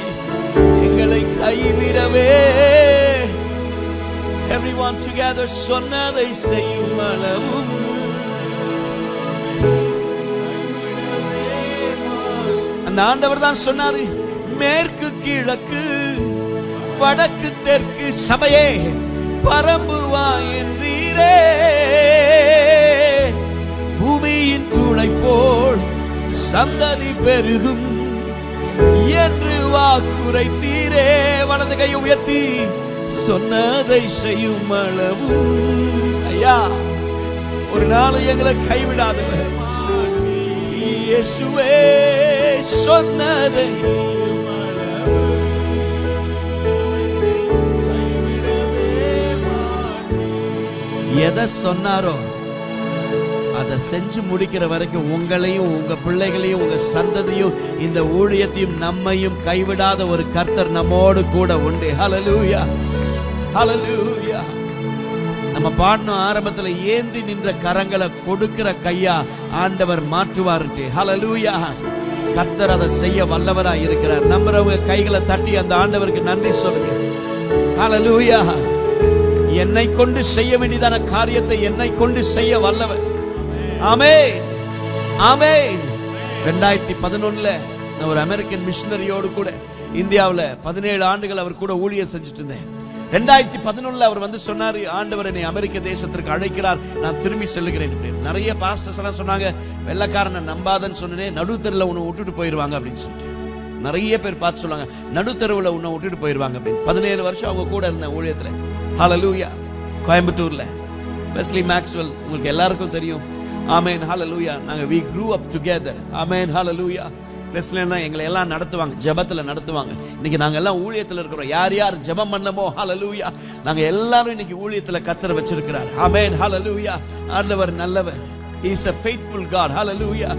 எங்களை கைவிடவே. Everyone together, சொன்னதை செய்யும் அளவும். அந்த ஆண்டவர் தான் சொன்னாரு, மேற்கு கிழக்கு வடக்கு தெற்கு சபையே பரம்புவா என்றீரே, பூமியின் தூளை போல் சந்ததி பெருகும் என்று வாக்குரைத்தீரே. வலது கையை உயர்த்தி சொன்னதை செய்யும் அளவும். ஐயா, ஒரு நாள் எங்களை கைவிடாதவர் இயேசுவே, சொன்னதை எதை சொன்னாரோ அதை செஞ்சு முடிக்கிற வரைக்கும் உங்களையும் உங்க பிள்ளைகளையும் உங்க சந்ததியும் இந்த ஊழியத்தையும் நம்மையும் கைவிடாத ஒரு கர்த்தர் நம்மோடு கூட உண்டு. ஹல்லேலூயா, ஹல்லேலூயா. நம்ம பாடணும் ஆரம்பத்தில், ஏந்தி நின்ற கரங்களை கொடுக்கிற கையா ஆண்டவர் மாற்றுவார்ட்டு. ஹல்லேலூயா. கர்த்தர் அதை செய்ய வல்லவராய் இருக்கிறார். நம்புறவங்க கைகளை தட்டி அந்த ஆண்டவருக்கு நன்றி சொல்லுங்க. ஹல்லேலூயா. என்னை கொண்டு செய்ய வேண்டியதான காரியத்தை என்னை கொண்டு செய்ய வல்லவர். ஆமென், ஆமென். 2011 நான் ஒரு அமெரிக்கன் மிஷனரியோடு கூட இந்தியாவில் 17 ஆண்டுகள் அவர் கூட ஊழியம் செஞ்சுட்டு இருந்தேன். 2011 அவர் வந்து சொன்னாரு, ஆண்டவர் என்னை அமெரிக்க தேசத்திற்கு அழைக்கிறார், நான் திரும்பி செல்லுகிறேன். நிறைய பாஸ்டர்ஸ் எல்லாம் சொன்னாங்க, வெள்ளக்காரனை நம்பாதன்னு சொன்னேன், நடுத்தருவில் உன்னை விட்டுட்டு போயிடுவாங்க அப்படின்னு சொல்லிட்டு. நிறைய பேர் பார்த்து சொன்னாங்க, நடுத்தருவில் உன்னை விட்டுட்டு போயிடுவாங்க அப்படின்னு. 17 வருஷம் அவங்க கூட இருந்தேன் ஊழியத்தில். ஹல்லேலூயா. கோயம்புத்தூர்ல வெஸ்லி மேக்ஸ்வெல் உங்களுக்கு எல்லாருக்கும் தெரியும். ஆமென், ஹல்லேலூயா. நாங்கள் we grew up together. ஆமென், ஹல்லேலூயா. வெஸ்லினா எங்களை எல்லாம் நடத்துவாங்க, ஜெபத்தில் நடத்துவாங்க. இன்னைக்கு நாங்கள் எல்லாம் ஊழியத்தில் இருக்கிறோம். யார் யார் ஜெபம் பண்ணமோ, ஹல்லேலூயா, நாங்கள் எல்லாரும் இன்னைக்கு ஊழியத்தில் கர்த்தர் வச்சிருக்கிறார். ஆமென், ஹல்லேலூயா. ஆண்டவர் நல்லவர். He is a faithful God. Hallelujah.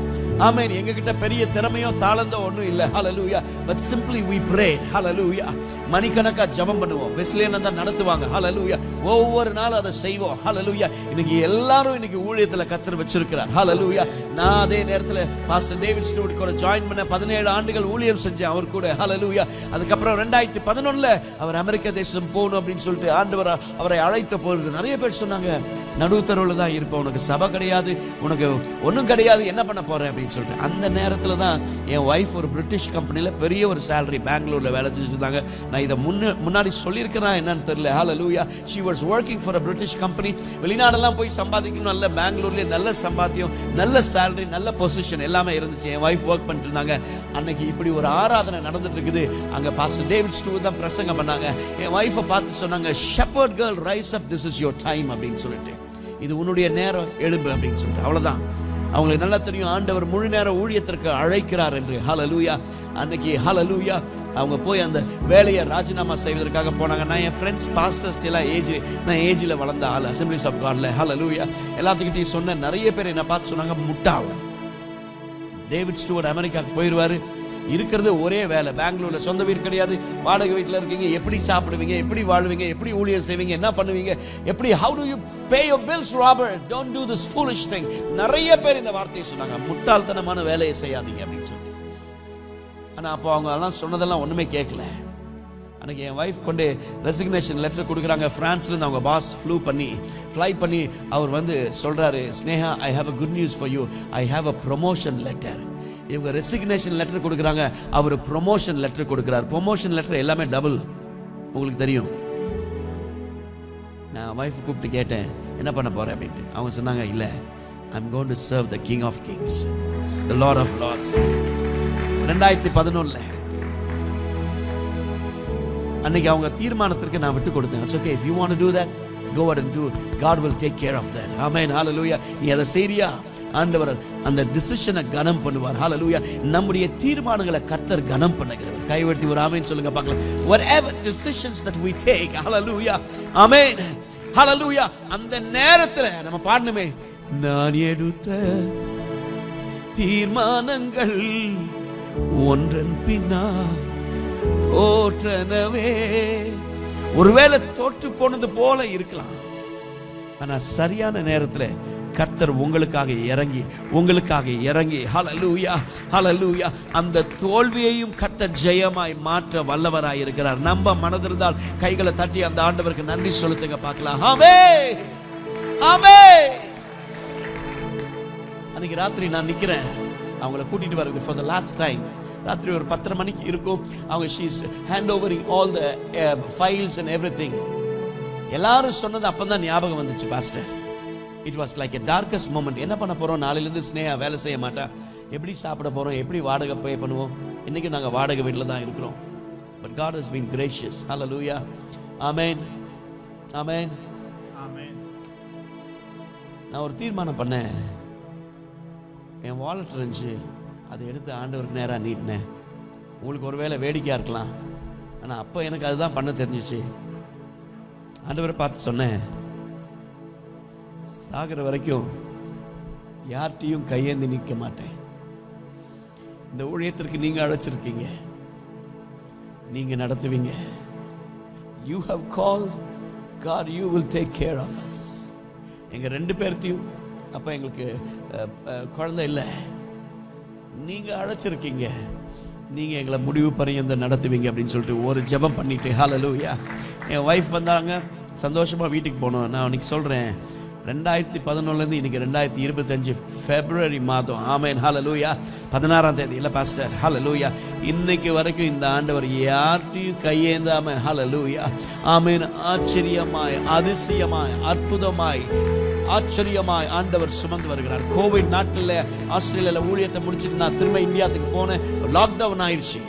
Amen. எங்க கிட்ட பெரிய திறமையோ தாளந்தோ ஒண்ணும் இல்ல. Hallelujah. But simply we pray. Hallelujah. மணிக்கணக்கா ஜெபம் பண்ணுவோம். வெஸ்லியன் தான் நடத்துவாங்க. Hallelujah. ஒவ்வொரு நாளும் அதை செய்வோம். ஹல்லேலூயா. இன்னைக்கு எல்லாரும் இன்னைக்கு ஊழியத்துல கர்த்தர் வச்சிருக்கிறார். ஹல்லேலூயா. நான் அதே நேரத்தில் பாஸ்டர் டேவிட் ஸ்டூவர்ட் கூட ஜாயின் பண்ண 17 ஆண்டுகள் ஊழியம் செஞ்சேன் அவர் கூட. ஹல்லேலூயா. அதுக்கப்புறம் 2011 அவர் அமெரிக்க தேசம் போகணும் அப்படின்னு சொல்லிட்டு ஆண்டவர் அவரை அழைத்த போது நிறைய பேர் சொன்னாங்க, நடுத்தருவில் தான் இருப்ப, உனக்கு சபை கிடையாது, உனக்கு ஒன்றும் கிடையாது, என்ன பண்ண போற அப்படின்னு சொல்லிட்டு. அந்த நேரத்தில் தான் என் ஒய்ஃப் ஒரு பிரிட்டிஷ் கம்பெனியில் பெரிய ஒரு சேலரி பெங்களூரில் வேலை செஞ்சுட்டு இருந்தாங்க. நான் இதை முன்னாடி சொல்லியிருக்கிறேன் என்னன்னு தெரியல. ஹல்லேலூயா. she was working for a British company. வெளிநாடெல்லாம் போய் சம்பாதிக்கணும், நல்ல பெங்களூர்லேயே நல்ல சம்பாத்தியம், நல்ல சேலரி, நல்ல பொசிஷன் எல்லாமே இருந்துச்சு. என் ஒய்ஃப் ஒர்க் பண்ணிட்டு இருந்தாங்க. அன்னைக்கு இப்படி ஒரு ஆராதனை நடந்துட்டு இருக்குது. அங்கே பாஸ்டர் டேவிட் ஸ்டூவர்ட் தான் பிரசங்கம் பண்ணாங்க. என் ஒய்ஃபை பார்த்து சொன்னாங்க, shepherd girl rise up, this is your time அப்படின்னு சொல்லிட்டு, இது உன்னுடைய நேரம், எழும்பு அப்படின்னு சொல்லிட்டு. அவ்வளோதான். அவங்களுக்கு நல்லா தெரியும் ஆண்டவர் முழு நேர ஊழியத்திற்கு அழைக்கிறார் என்று. ஹல்லேலூயா. அன்னைக்கு ஹல்லேலூயா அவங்க போய் அந்த வேலையை ராஜினாமா செய்வதற்காக போனாங்க. நான் என் ஃப்ரெண்ட்ஸ் பாஸ்டர்ஸ் எல்லாம் நான் ஏஜில் வளர்ந்த ஆள், அசம்பிளிஸ் ஆஃப் காட்ல. ஹல்லேலூயா. எல்லாத்துக்கிட்டையும் சொன்ன நிறைய பேர் என்ன பார்த்து சொன்னாங்க, முட்டாள், டேவிட் ஸ்டூவர்ட் அமெரிக்காவுக்கு போயிடுவாரு, இருக்கிறது ஒரே வேலை, பெங்களூர்ல சொந்த வீடு கிடையாது, வாடகை வீட்டில் இருக்கீங்க, எப்படி சாப்பிடுவீங்க, எப்படி வாழ்வீங்க, எப்படி ஊழியம் செய்வீங்க, என்ன பண்ணுவீங்க, எப்படி how do you pay your bills, Robert, don't do this foolish thing. நிறைய பேர் இந்த வார்த்தையை சொன்னாங்க, முட்டாள்தனமான வேலையை செய்யாதீங்க அப்படின்னு சொல்லிட்டு. ஆனால் அப்போ அவங்க எல்லாம் சொன்னதெல்லாம் ஒன்றுமே கேட்கல. அன்றைக்கி என் ஒய்ஃப் கொண்டு ரெசிக்னேஷன் லெட்டர் கொடுக்குறாங்க. ஃப்ரான்ஸ்லேருந்து அவங்க பாஸ் ஃப்ளை பண்ணி அவர் வந்து சொல்கிறாரு, Sneha, I have a good news for you, I have a promotion letter. இவங்க ரெசிக்னேஷன் லெட்டர் கொடுக்குறாங்க, அவர் ப்ரொமோஷன் லெட்டர் கொடுக்குறார். ப்ரொமோஷன் லெட்டர் எல்லாமே டபுள், உங்களுக்கு தெரியும். நான் ஒய்ஃப் கூப்பிட்டு கேட்டேன், என்ன பண்ண போகிறேன் அப்படின்ட்டு. அவங்க சொன்னாங்க, இல்லை, I am going to serve the king of kings, the lord of lords. 2011 அன்னைக்கு அவங்க தீர்மானத்திற்கு நான் விட்டு கொடுத்தேன். It's okay, if you want to do that, go ahead and do it. God will take care of that. Amen. Hallelujah. நீ அதை செய்றியா, ஆண்டவர் அந்த டிசிஷனை கனம் பண்ணுவார். ஹல்லேலூயா. நம்முடைய தீர்மானங்களை கர்த்தர் கனம் பண்ணுகிறவர். கைவர்த்தி ஒரு ஆமென் சொல்லுங்க பார்க்கலாம். Whatever decisions that we take, hallelujah, amen, hallelujah. அந்த நேரத்தில் நம்ம பாடணுமே, நான் எடுத்த தீர்மானங்கள் ஒன்றன் பின்னா தோற்றனவே. ஒருவேளை தோற்று போனது போல இருக்கலாம், ஆனா சரியான நேரத்தில் கர்த்தர் உங்களுக்காக இறங்கி ஹல்லேலூயா, ஹல்லேலூயா, அந்த தோல்வியையும் கர்த்தர் ஜெயமாய் மாற்ற வல்லவராய் இருக்கிறார். நம்ப மனதிருந்தால் கைகளை தட்டி அந்த ஆண்டவருக்கு நன்றி செலுத்துங்க பார்க்கலாம். ஆமென், ஆமென். அன்னைக்கு ராத்திரி நான் நிக்கிறேன், அவங்கள கூட்டிட்டு வருது ஃபார் த லாஸ்ட் டைம். ராத்திரி ஒரு 10:30 மணிக்கு இருக்கும். அவங்க she's hand hovering all the files and everything. எல்லாரும் சொன்னது அப்பதான் ஞாபகம் வந்துச்சு, pastor. It was like a darkest moment. என்ன பண்ண போறோம், நாளையிலேருந்து ஸ்னேகா வேலை செய்ய மாட்டா, எப்படி சாப்பிட போறோம், எப்படி வாடகை பே பண்ணுவோம். இன்னைக்கு நாங்கள் வாடகை வீட்டில் தான் இருக்கிறோம். But God has been gracious. Hallelujah. Amen. Amen. Amen. நான் ஒரு தீர்மானம் பண்ணேன். என் வாலெட் இருந்துச்சு, அதை எடுத்து ஆண்டவருக்கு நேராக நீட்டினேன். உங்களுக்கு ஒருவேளை வேடிக்கையாக இருக்கலாம், ஆனால் அப்போ எனக்கு அதுதான் பண்ண தெரிஞ்சிச்சு. ஆண்டவரை பார்த்து சொன்னேன், சாகிற வரைக்கும் யார்கிட்டையும் கையேந்தி நிற்க மாட்டேன். இந்த ஊழியத்திற்கு நீங்க அழைச்சிருக்கீங்க, நீங்க நடத்துவீங்க. You have called, God, you will take care of us. எங்க 2 பேர்த்தையும், அப்ப எங்களுக்கு குழந்தை இல்லை, நீங்க அழைச்சிருக்கீங்க, நீங்க எங்களை முடிவு பரியந்த நடத்துவீங்க அப்படின்னு சொல்லிட்டு ஒரு ஜெபம் பண்ணிட்டு, ஹல்லேலூயா. என் ஒய்ஃப் வந்தாங்க, சந்தோஷமா வீட்டுக்கு போனோம். நான் அன்னைக்கு சொல்றேன், 2011 இன்னைக்கு 2025 பிப்ரவரி மாதம். ஆமென், ஹல்லேலூயா. 16ஆம் தேதி இல்லை பாஸ்டர், ஹல்லேலூயா. இன்னைக்கு வரைக்கும் இந்த ஆண்டவர் யார்ட்டையும் கையேந்தாம, ஹல்லேலூயா, ஆமென், ஆச்சரியமாய், அதிசயமாய், அற்புதமாய், ஆச்சரியமாய் ஆண்டவர் சுமந்து வருகிறார். கோவிட் நாட்டில் ஆஸ்திரேலியாவில் ஊழியத்தை முடிச்சுட்டு நான் திரும்ப இந்தியாவுக்கு போனேன். லாக்டவுன் ஆயிடுச்சு.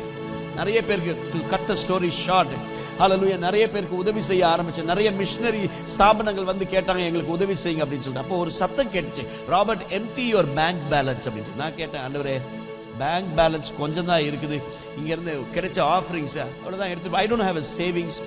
நிறைய பேருக்கு, to cut the story short, hallelujah, நிறைய பேருக்கு உதவி செய்ய ஆரம்பிச்சேன். நிறைய மிஷனரி ஸ்தாபனங்கள் வந்து கேட்டாங்க, எங்களுக்கு உதவி செய்யுங்க அப்படின்னு சொல்லிட்டு. அப்போ ஒரு சத்தம் கேட்டுச்சு, Robert, empty your bank balance அப்படின்ட்டு. நான் கேட்டேன், ஆண்டவரே, பேங்க் பேலன்ஸ் கொஞ்சம் தான் இருக்குது, இங்கேருந்து கிடைச்ச ஆஃபரிங்ஸ் அவ்வளோதான் எடுத்து, I don't have a savings.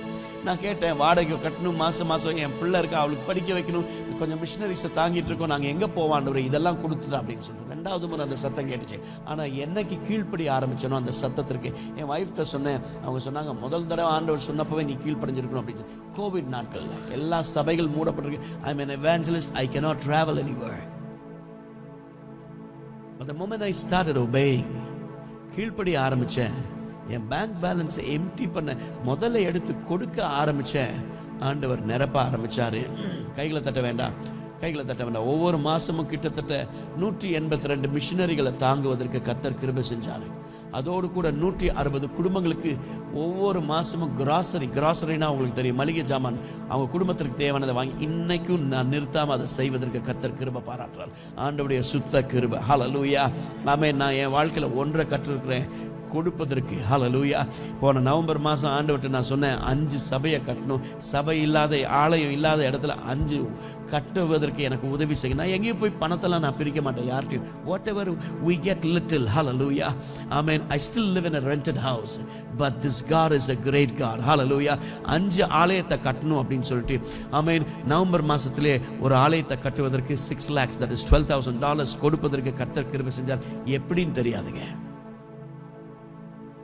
நான் கேட்டேன், வாடகை கட்டணும், மாதம் மாதம் என் பிள்ளை இருக்கா, அவளுக்கு படிக்க வைக்கணும், கொஞ்சம் மிஷினரிஸை தாங்கிட்டு இருக்கோம், நாங்கள் எங்கே போவாண்டவர் இதெல்லாம் கொடுத்துட்டோம் அப்படின்னு சொல்லிட்டு 2வது முறை அந்த சத்தம் கேட்டுச்சு. ஆனால் என்னைக்கு கீழ்ப்படி ஆரம்பிச்சனோ அந்த சத்தத்திற்கு என் ஒய்ஃப்ட்ட சொன்னேன். அவங்க சொன்னாங்க, முதல் தடவை ஆண்டவர் சொன்னப்பவே நீ கீழ்ப்படிஞ்சிருக்கணும் அப்படின்னு. கோவிட் நாட்களில் எல்லா சபைகள் மூடப்பட்டிருக்கு. I am an evangelist, I cannot travel anywhere. But the moment I started obeying, கீழ்ப்படி ஆரம்பித்தேன், என் பேங்க் பேலன்ஸை எம்டி பண்ண முதல்ல எடுத்து கொடுக்க ஆரம்பித்தேன். ஆண்டவர் நிரப்ப ஆரம்பித்தார். கைகளை தட்ட வேண்டாம். ஒவ்வொரு மாதமும் கிட்டத்தட்ட 182 மிஷினரிகளை தாங்குவதற்கு கர்த்தர் கிருபை செஞ்சார். அதோடு கூட 160 குடும்பங்களுக்கு ஒவ்வொரு மாதமும் கிராசரினா உங்களுக்கு தெரியும், மளிகை ஜாமான், அவங்க குடும்பத்திற்கு தேவையானதை வாங்கி இன்னைக்கும் நான் நிறுத்தாமல் அதை செய்வதற்கு கர்த்தர் கிருபை பாராட்டுறார். ஆண்டவருடைய சுத்த கிருபை. ஹல்லேலூயா. ஆமென். நான் என் வாழ்க்கையில் ஒன்றை கற்றிருக்கிறேன், கொடுப்பதற்கு. ஹல்லேலூயா. போன நவம்பர் மாதம் ஆண்டவர்கிட்ட நான் சொன்னேன், 5 சபையை கட்டணும், சபை இல்லாத ஆலயம் இல்லாத இடத்துல 5 கட்டுவதற்கு எனக்கு உதவி செய்ய. நான் எங்கேயும் போய் பணத்தெல்லாம் நான் பிரிக்க மாட்டேன் யார்ட்டையும். What ever we get little, hallelujah, amen. I still live in a rented house, but this God is a great God, hallelujah. 5 ஆலயத்தை கட்டணும் அப்படின்னு சொல்லிட்டு, ஆமென், நவம்பர் மாதத்திலே ஒரு ஆலயத்தை கட்டுவதற்கு 6 lakhs, that is $12,000 கொடுப்பதற்கு கர்த்தர் கிருபை செஞ்சார். எப்படின்னு தெரியாதுங்க,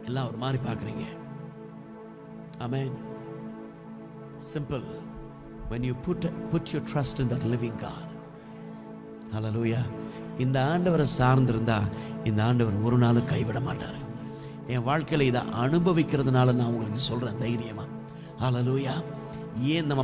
எல்லாம் ஒரு மாதிரி பார்க்குறீங்க. ஆமென். Simple. When you put your trust in that living God. Hallelujah. இந்த ஆண்டவரை சார்ந்திருந்தா இந்த ஆண்டவர் ஒரு நாளும் கைவிட மாட்டார். என் வாழ்க்கையில் இதை அனுபவிக்கிறதுனால நான் உங்களுக்கு சொல்கிறேன் தைரியமா. Hallelujah. ஏன் நம்ம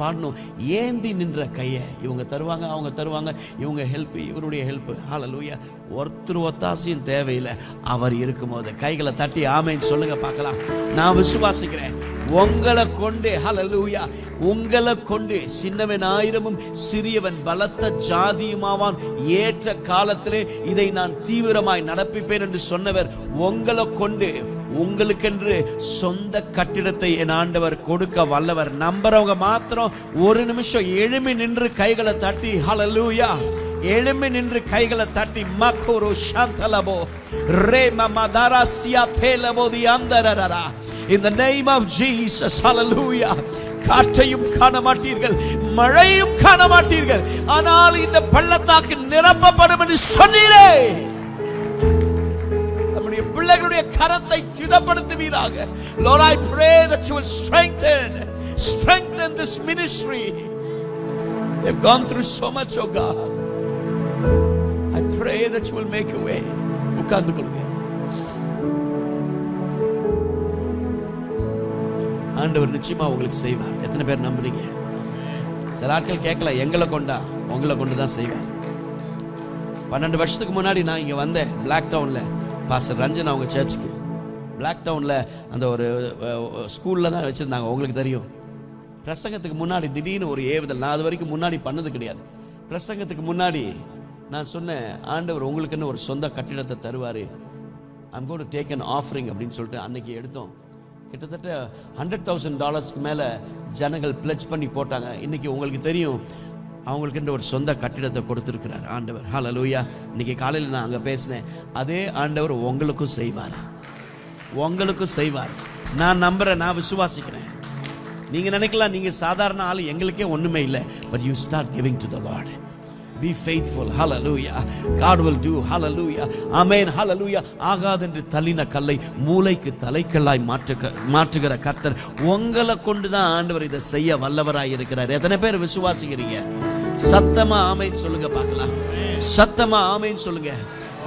பாடணும், ஏந்தி நின்ற கையை இவங்க தருவாங்க, அவங்க தருவாங்க, இவங்க ஹெல்ப், இவருடைய ஹெல்ப். ஹல்லேலூயா. ஒருத்தர் ஒத்தாசையும் தேவையில்லை, அவர் இருக்கும்போது கைகளை தட்டி ஆமென் சொல்லுங்க பார்க்கலாம். நான் விசுவாசிக்கிறேன், உங்களை கொண்டு, ஹல்லேலூயா, உங்களை கொண்டு சின்னவன் 1000 சிறியவன் பலத்த ஜாதியுமாவான், ஏற்ற காலத்திலே இதை நான் தீவிரமாய் நடப்பிப்பேன் என்று சொன்னவர் உங்களை கொண்டு உங்களுக்கென்று சொந்த கட்டிடத்தை என் ஆண்டவர் கொடுக்க வல்லவர். நம்புறவங்க மாத்திரம் ஒரு நிமிஷம் எழும்பி நின்று கைகளை தட்டி, ஹல்லேலூயா, எழும்பி நின்று கைகளை தட்டி, மகோரோ சாந்தலபோ rhema மதராசியா தேலபோ தியந்தரரா, in the name of Jesus, hallelujah. காற்றையும் காண மாட்டீர்கள், மழையும் காண மாட்டீர்கள், ஆனால் இந்த பள்ளத்தாக்கு நிரப்பப்படும் என்று சொன்னீரே. பிள்ளைகளுடைய கரத்தை திடப்படுத்துவீராக. Lord, I pray that you will strengthen this ministry. They've gone through so much, oh God. I pray that you will make a way. உட்கார்ந்து கொள்ளுங்க. ஆண்டவர் நிச்சயமா உங்களுக்கு செய்வார். எத்தனை பேர் நம்புறீங்க? சில ஆட்கள் கேட்கல, எங்களை கொண்டா, உங்களை கொண்டு தான் செய்வார். 12 வருஷத்துக்கு முன்னாடி நான் இங்க வந்தேன், பிளாக் டவுன்ல. பாஸ்டர் ரஞ்சன் அவங்க சர்ச்சுக்கு பிளாக் டவுனில் அந்த ஒரு ஸ்கூலில் தான் வச்சுருந்தாங்க. உங்களுக்கு தெரியும், பிரசங்கத்துக்கு முன்னாடி திடீர்னு ஒரு ஏவுதல். நான் அது வரைக்கும் முன்னாடி பண்ணது கிடையாது. பிரசங்கத்துக்கு முன்னாடி நான் சொன்னேன், ஆண்டவர் உங்களுக்குன்னு ஒரு சொந்த கட்டிடத்தை தருவார், I'm going to take an offering அப்படின்னு சொல்லிட்டு அன்னைக்கு எடுத்தோம். கிட்டத்தட்ட $100,000 மேலே ஜனங்கள் பிளட்ஜ் பண்ணி போட்டாங்க. இன்றைக்கி உங்களுக்கு தெரியும், அவங்களுக்குன்ற ஒரு சொந்த கட்டிடத்தை கொடுத்துருக்கிறார் ஆண்டவர். ஹல்லேலூயா. இன்னைக்கு காலையில் நான் அங்கே பேசினேன், அதே ஆண்டவர் உங்களுக்கும் செய்வார், உங்களுக்கும் செய்வார். நான் நம்புறேன், நான் விசுவாசிக்கிறேன். நீங்கள் நினைக்கலாம் நீங்கள் சாதாரண ஆள், எங்களுக்கே ஒன்றுமே இல்லை. But you start giving to the Lord. Be faithful. Hallelujah. God will do. Hallelujah. Amen. Hallelujah. ஆகாதென்று தள்ளின கல்லை மூளைக்கு தலைக்கல்லாய் மாற்றுகிற கர்த்தர் உங்களை கொண்டு தான் ஆண்டவர் இதை செய்ய வல்லவராய் இருக்கிறார். எத்தனை பேர் விசுவாசிக்கிறீங்க? சத்தமா ஆமென் சொல்லுங்க பார்க்கலாம். சத்தமா ஆமென் சொல்லுங்க.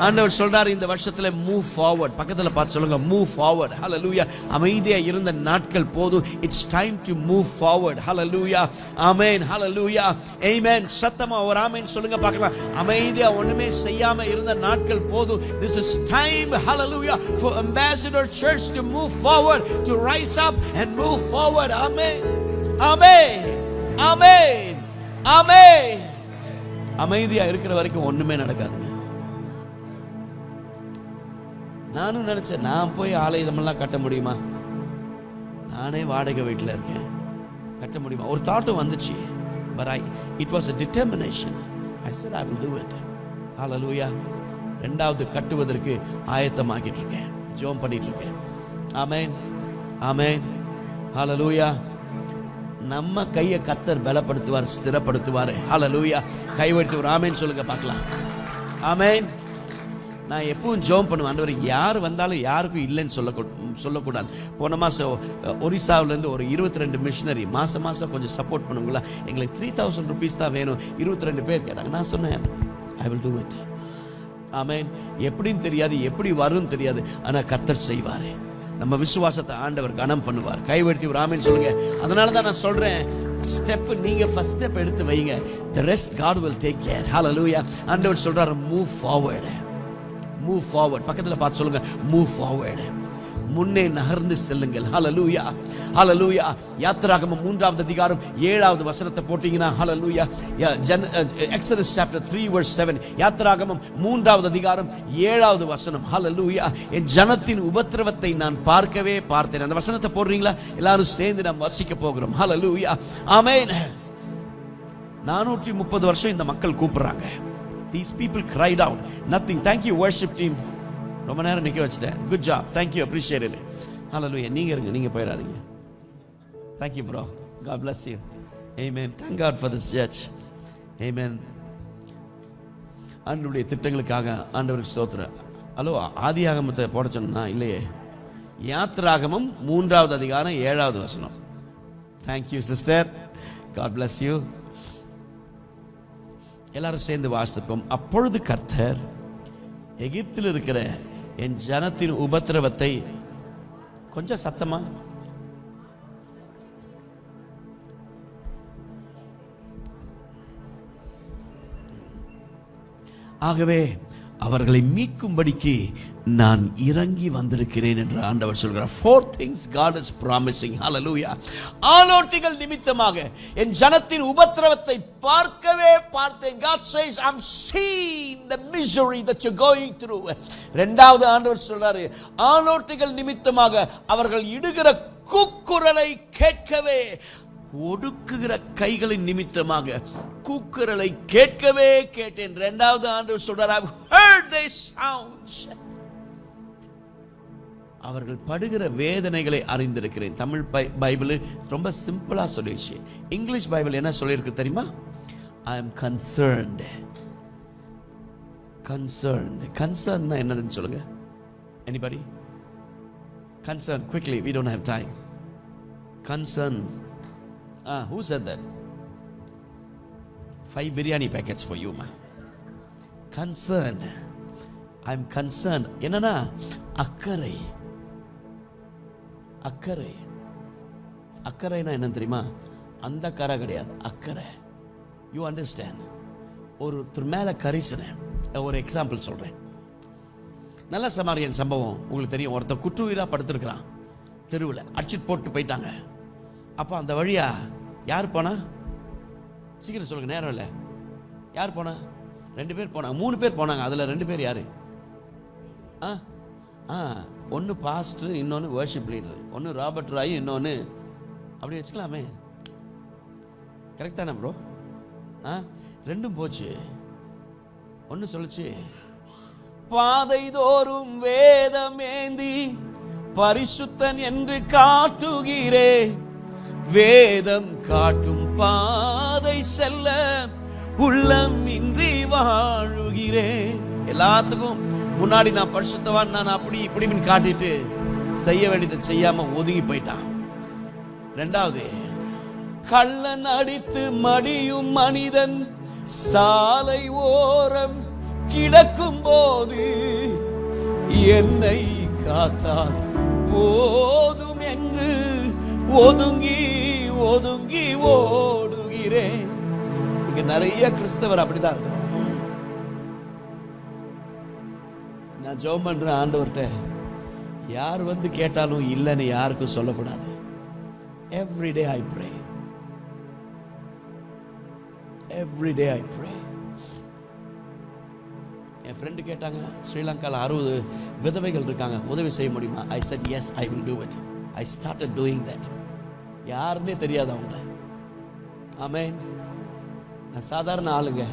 ஆண்டவர் சொல்றாரு, இந்த வருஷத்துல மூவ் ஃபார்வர்ட். பக்கத்துல பார்த்து சொல்லுங்க, மூவ் ஃபார்வர்ட். ஹல்லேலூயா. அமைதியா இருந்த நாட்கள் போதும். It's time to move forward. Hallelujah. Amen. Hallelujah. Amen. சத்தமா ஒரு ஆமென் சொல்லுங்க பார்க்கலாம். அமைதியா ஒண்ணுமே செய்யாம இருந்த நாட்கள் போதும். This is time, hallelujah, for Ambassador Church to move forward, to rise up and move forward. Amen. Amen. Amen. Amen. அமைதியா இருக்கிற வரைக்கும் ஒண்ணுமே நடக்காதுங்க. நானும் நினைச்சேன், நான் போய் ஆலயமெல்லாம் கட்ட முடியுமா? நானே வாடகை வீட்டில் இருக்கேன், கட்ட முடியுமா? ஒரு தாட்டும் வந்துச்சு. But it was a determination. I said I will do it. Hallelujah. 2வது கட்டுவதற்கு ஆயத்தமாகிட்டு இருக்கேன், ஜெபம் பண்ணிட்டு இருக்கேன். ஆமென். ஆமென். Hallelujah. நம்ம கையை கர்த்தர் பலப்படுத்துவார், ஸ்திரப்படுத்துவார். ஹல்லேலூயா. கைவெடுத்து ஒரு ஆமேன் சொல்லுங்க பார்க்கலாம். ஆமேன். நான் எப்பவும் ஜெபம் பண்ணுவேன், ஆண்டவரே யார் வந்தாலும் யாருக்கும் இல்லைன்னு சொல்லக்கூடாது. போன மாதம் ஒரிசாவிலேருந்து ஒரு 22 மிஷினரி மாதம் கொஞ்சம் சப்போர்ட் பண்ணுங்களா, எங்களுக்கு 3000 rupees தான் வேணும், 22 பேர் கேட்டாங்க. நான் சொன்னேன், ஐ வில் டூ இட். ஆமேன். எப்படின்னு தெரியாது, எப்படி வரும்னு தெரியாது, ஆனால் கர்த்தர் செய்வார். நம்ம விசுவாசத்தை ஆண்டவர் கனம் பண்ணுவார். கைவெடுத்து ஒரு ஆமேன் சொல்லுங்க. அதனால தான் நான் சொல்கிறேன், ஸ்டெப் நீங்க ஃபர்ஸ்ட் ஸ்டெப் எடுத்து வைங்க, the rest God will take care. hallelujah. ஆண்டவர் சொல்றாரு, move forward, move forward. பக்கத்துல பார்த்து சொல்லுங்க, move forward. முன்னே நகர்ந்து செல்லுங்கள். ஹல்லேலூயா, ஹல்லேலூயா. யாத்திராகமம் 3வது அதிகாரம் 7வது வசனத்தை போட்டீங்கன்னா, ஹல்லேலூயா, எக்ஸோடஸ் சாப்டர் 3 verse 7. யாத்திராகமம் 3வது அதிகாரம் 7வது வசனம். ஹல்லேலூயா. என் ஜனத்தின் உபத்திரவத்தை நான் பார்க்கவே பார்த்தேன். அந்த வசனத்தை போடுறீங்களா? எல்லாரும் சேர்ந்து நாம் வசிக்க போகிறோம். ஹல்லேலூயா, ஆமென். 430 வருஷம் இந்த மக்கள் கூப்பிடுறாங்க. These people cried out nothing. Thank you worship team. ரொம்ப நேரம் நிற்க வச்சுட்டேன். Good job, thank you, appreciate it. Hallelujah. நீங்கள் இருங்க, நீங்கள் போயிடாதீங்க. Thank you bro, God bless you. Amen. Thank God for this church. Amen. ஆண்டவருடைய திட்டங்களுக்காக ஆண்டவருக்கு ஸ்தோத்திரம். ஹலோ, ஆதியாகமத்தை போட சொன்னா இல்லையே, யாத்திராகமம் 3வது அதிகாரம் 7வது வசனம். Thank you sister, God bless you. எல்லாரும் சேர்ந்து வாசிப்போம். அப்பொழுது கர்த்தர் எகிப்தில் இருக்கிற என் ஜனத்தின் உபத்திரவத்தை, கொஞ்சம் சத்தமா, ஆகவே அவர்களை மீட்கும்படிக்கு நான் இறங்கி வந்திருக்கிறேன் என்று ஆண்டவர் சொல்கிறார். 4 things God is promising. hallelujah. ஆலோட்டிகள் நிமித்தமாக என் ஜனத்தின் உபத்திரவத்தை பார்க்கவே பார்த்தேன். God says, I'm seeing the misery that you're going through. இரண்டாவது ஆண்டவர் சொல்றாரு, ஆலோட்டிகள் நிமித்தமாக அவர்கள் இடுகிற கூக்குரலை கேட்கவே, ஒடுக்குகிற கைகளின் நிமித்தமாக கூக்குரலை கேட்கவே கேட்டேன். இரண்டாவது ஆண்டவர் சொல்றார், I've heard their sounds. அவர்கள் படுகிற வேதனைகளை அறிந்திருக்கிறேன். தமிழ் பைபிள் ரொம்ப சிம்பிளா சொல்லிடுச்சு. இங்கிலீஷ் பைபிள் என்ன சொல்லியிருக்கு தெரியுமா? I am concerned. concerned. concern என்னதுன்னு சொல்லுங்க. Anybody? concern, quickly, we don't have time. concern. Who said that? 5 biryani packets for you, ma. Concerned. I'm concerned. என்னன்னா அக்கறை. அக்கறை. அக்கறைனா என்ன தெரியுமா? அந்த கரை கிடையாது, அக்கறை. You understand? ஒருத்தர் மேல கரிசனை. ஒரு எக்ஸாம்பிள் சொல்றேன். நல்ல சமாரியன் சம்பவம் உங்களுக்கு தெரியும். ஒருத்தர் குற்றுயிரா படுத்திருக்கிறான், தெருவில் அடிச்சுட்டு போட்டு போயிட்டாங்க. அப்போ அந்த வழியா யார் போனா? சீக்கிரம் சொல்லுங்க, நேரம் இல்லை. யார் போனா? 2 பேர் போனாங்க, 3 பேர் போனாங்க. அதுல 2 பேர் யாரு? ஒன்னு பாஸ்டர், இன்னொன்னு வர்ஷிப் லீடர். ஒன்னு ராபர்ட் ராய், இன்னொன்னு அப்படி வச்சுக்கலாமே. கரெக்ட் தானே ப்ரோ? 2 போச்சு. ஒன்னு சொல்லுச்சு, பாதை தோறும் வேதமேந்தி பரிசுத்தன் என்று காட்டுகிறேன், வேதம் காட்டும் பாதை செல்ல உள்ளம் இன்றி வாழுகிறேன். எல்லாத்துக்கும் முன்னாடி நான் பரிசுத்தவான், நான் அப்படி இப்படின்னு காட்டிட்டு செய்ய வேண்டியதை செய்யாம ஒதுங்கி போயிட்டான். 2வது, கள்ளன் அடித்து மடியும் மனிதன் சாலை ஓரம் கிடக்கும் போது என்னை காத்தால் போதும் என்று ஒதுங்கி ஒதுங்கி ஓடுகிறேன். இங்க நிறைய கிறிஸ்தவர் அப்படிதான் இருக்கிறோம். நான் ஜெபம் பண்றேன் ஆண்டவர்கிட்ட, யார் வந்து கேட்டாலும் இல்லைன்னு யாருக்கும் சொல்லக்கூடாது. Every day I pray. Every day I pray. N friend கேட்டாங்க, ஸ்ரீலங்காவில் 60 விதவைகள் இருக்காங்க, உதவி செய்ய முடியுமா? I said yes, I will do it. I started doing that. யாருன்னே தெரியாது அவங்கள. ஆமென். நான் சாதாரண ஆளுங்க.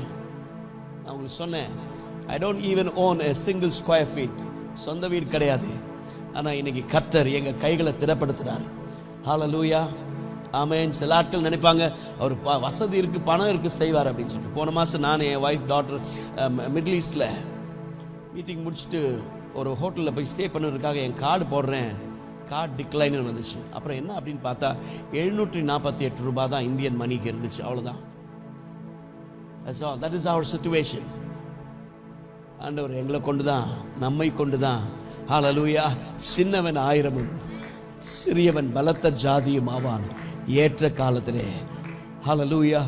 நான் உங்களுக்கு சொன்னேன், I don't even own a single square feet. சொந்த வீடு கிடையாது. ஆனால் இன்னைக்கு கர்த்தர் எங்க கைகளை திடப்படுத்துறார். ஹல்லேலூயா, ஆமென். சில ஆட்கள் நினைப்பாங்க அவர் வசதி இருக்குது, பணம் இருக்குது, செய்வார் அப்படின்னு சொல்லிட்டு. போன மாதம் நான் என் ஒய்ஃப் டாட்டர் மிடில் ஈஸ்டில் மீட்டிங் முடிச்சுட்டு ஒரு ஹோட்டலில் போய் ஸ்டே பண்ணுறதுக்காக என் கார்டு போடுறேன், கார்டு டிக்ளைன்னு வந்துச்சு. அப்புறம் என்ன அப்படின்னு பார்த்தா 748 ரூபாய் தான் இந்தியன் மணிக்கு இருந்துச்சு, அவ்வளோதான். That is our situation. ஆண்டவர் எங்களை கொண்டு தான், நம்மை கொண்டு தான், ஹல்லேலூயா, சின்னவன் 1000 சிறியவன் பலத்த ஜாதியும் ஆவான் ஏற்ற காலத்திலே. ஹல்லேலூயா,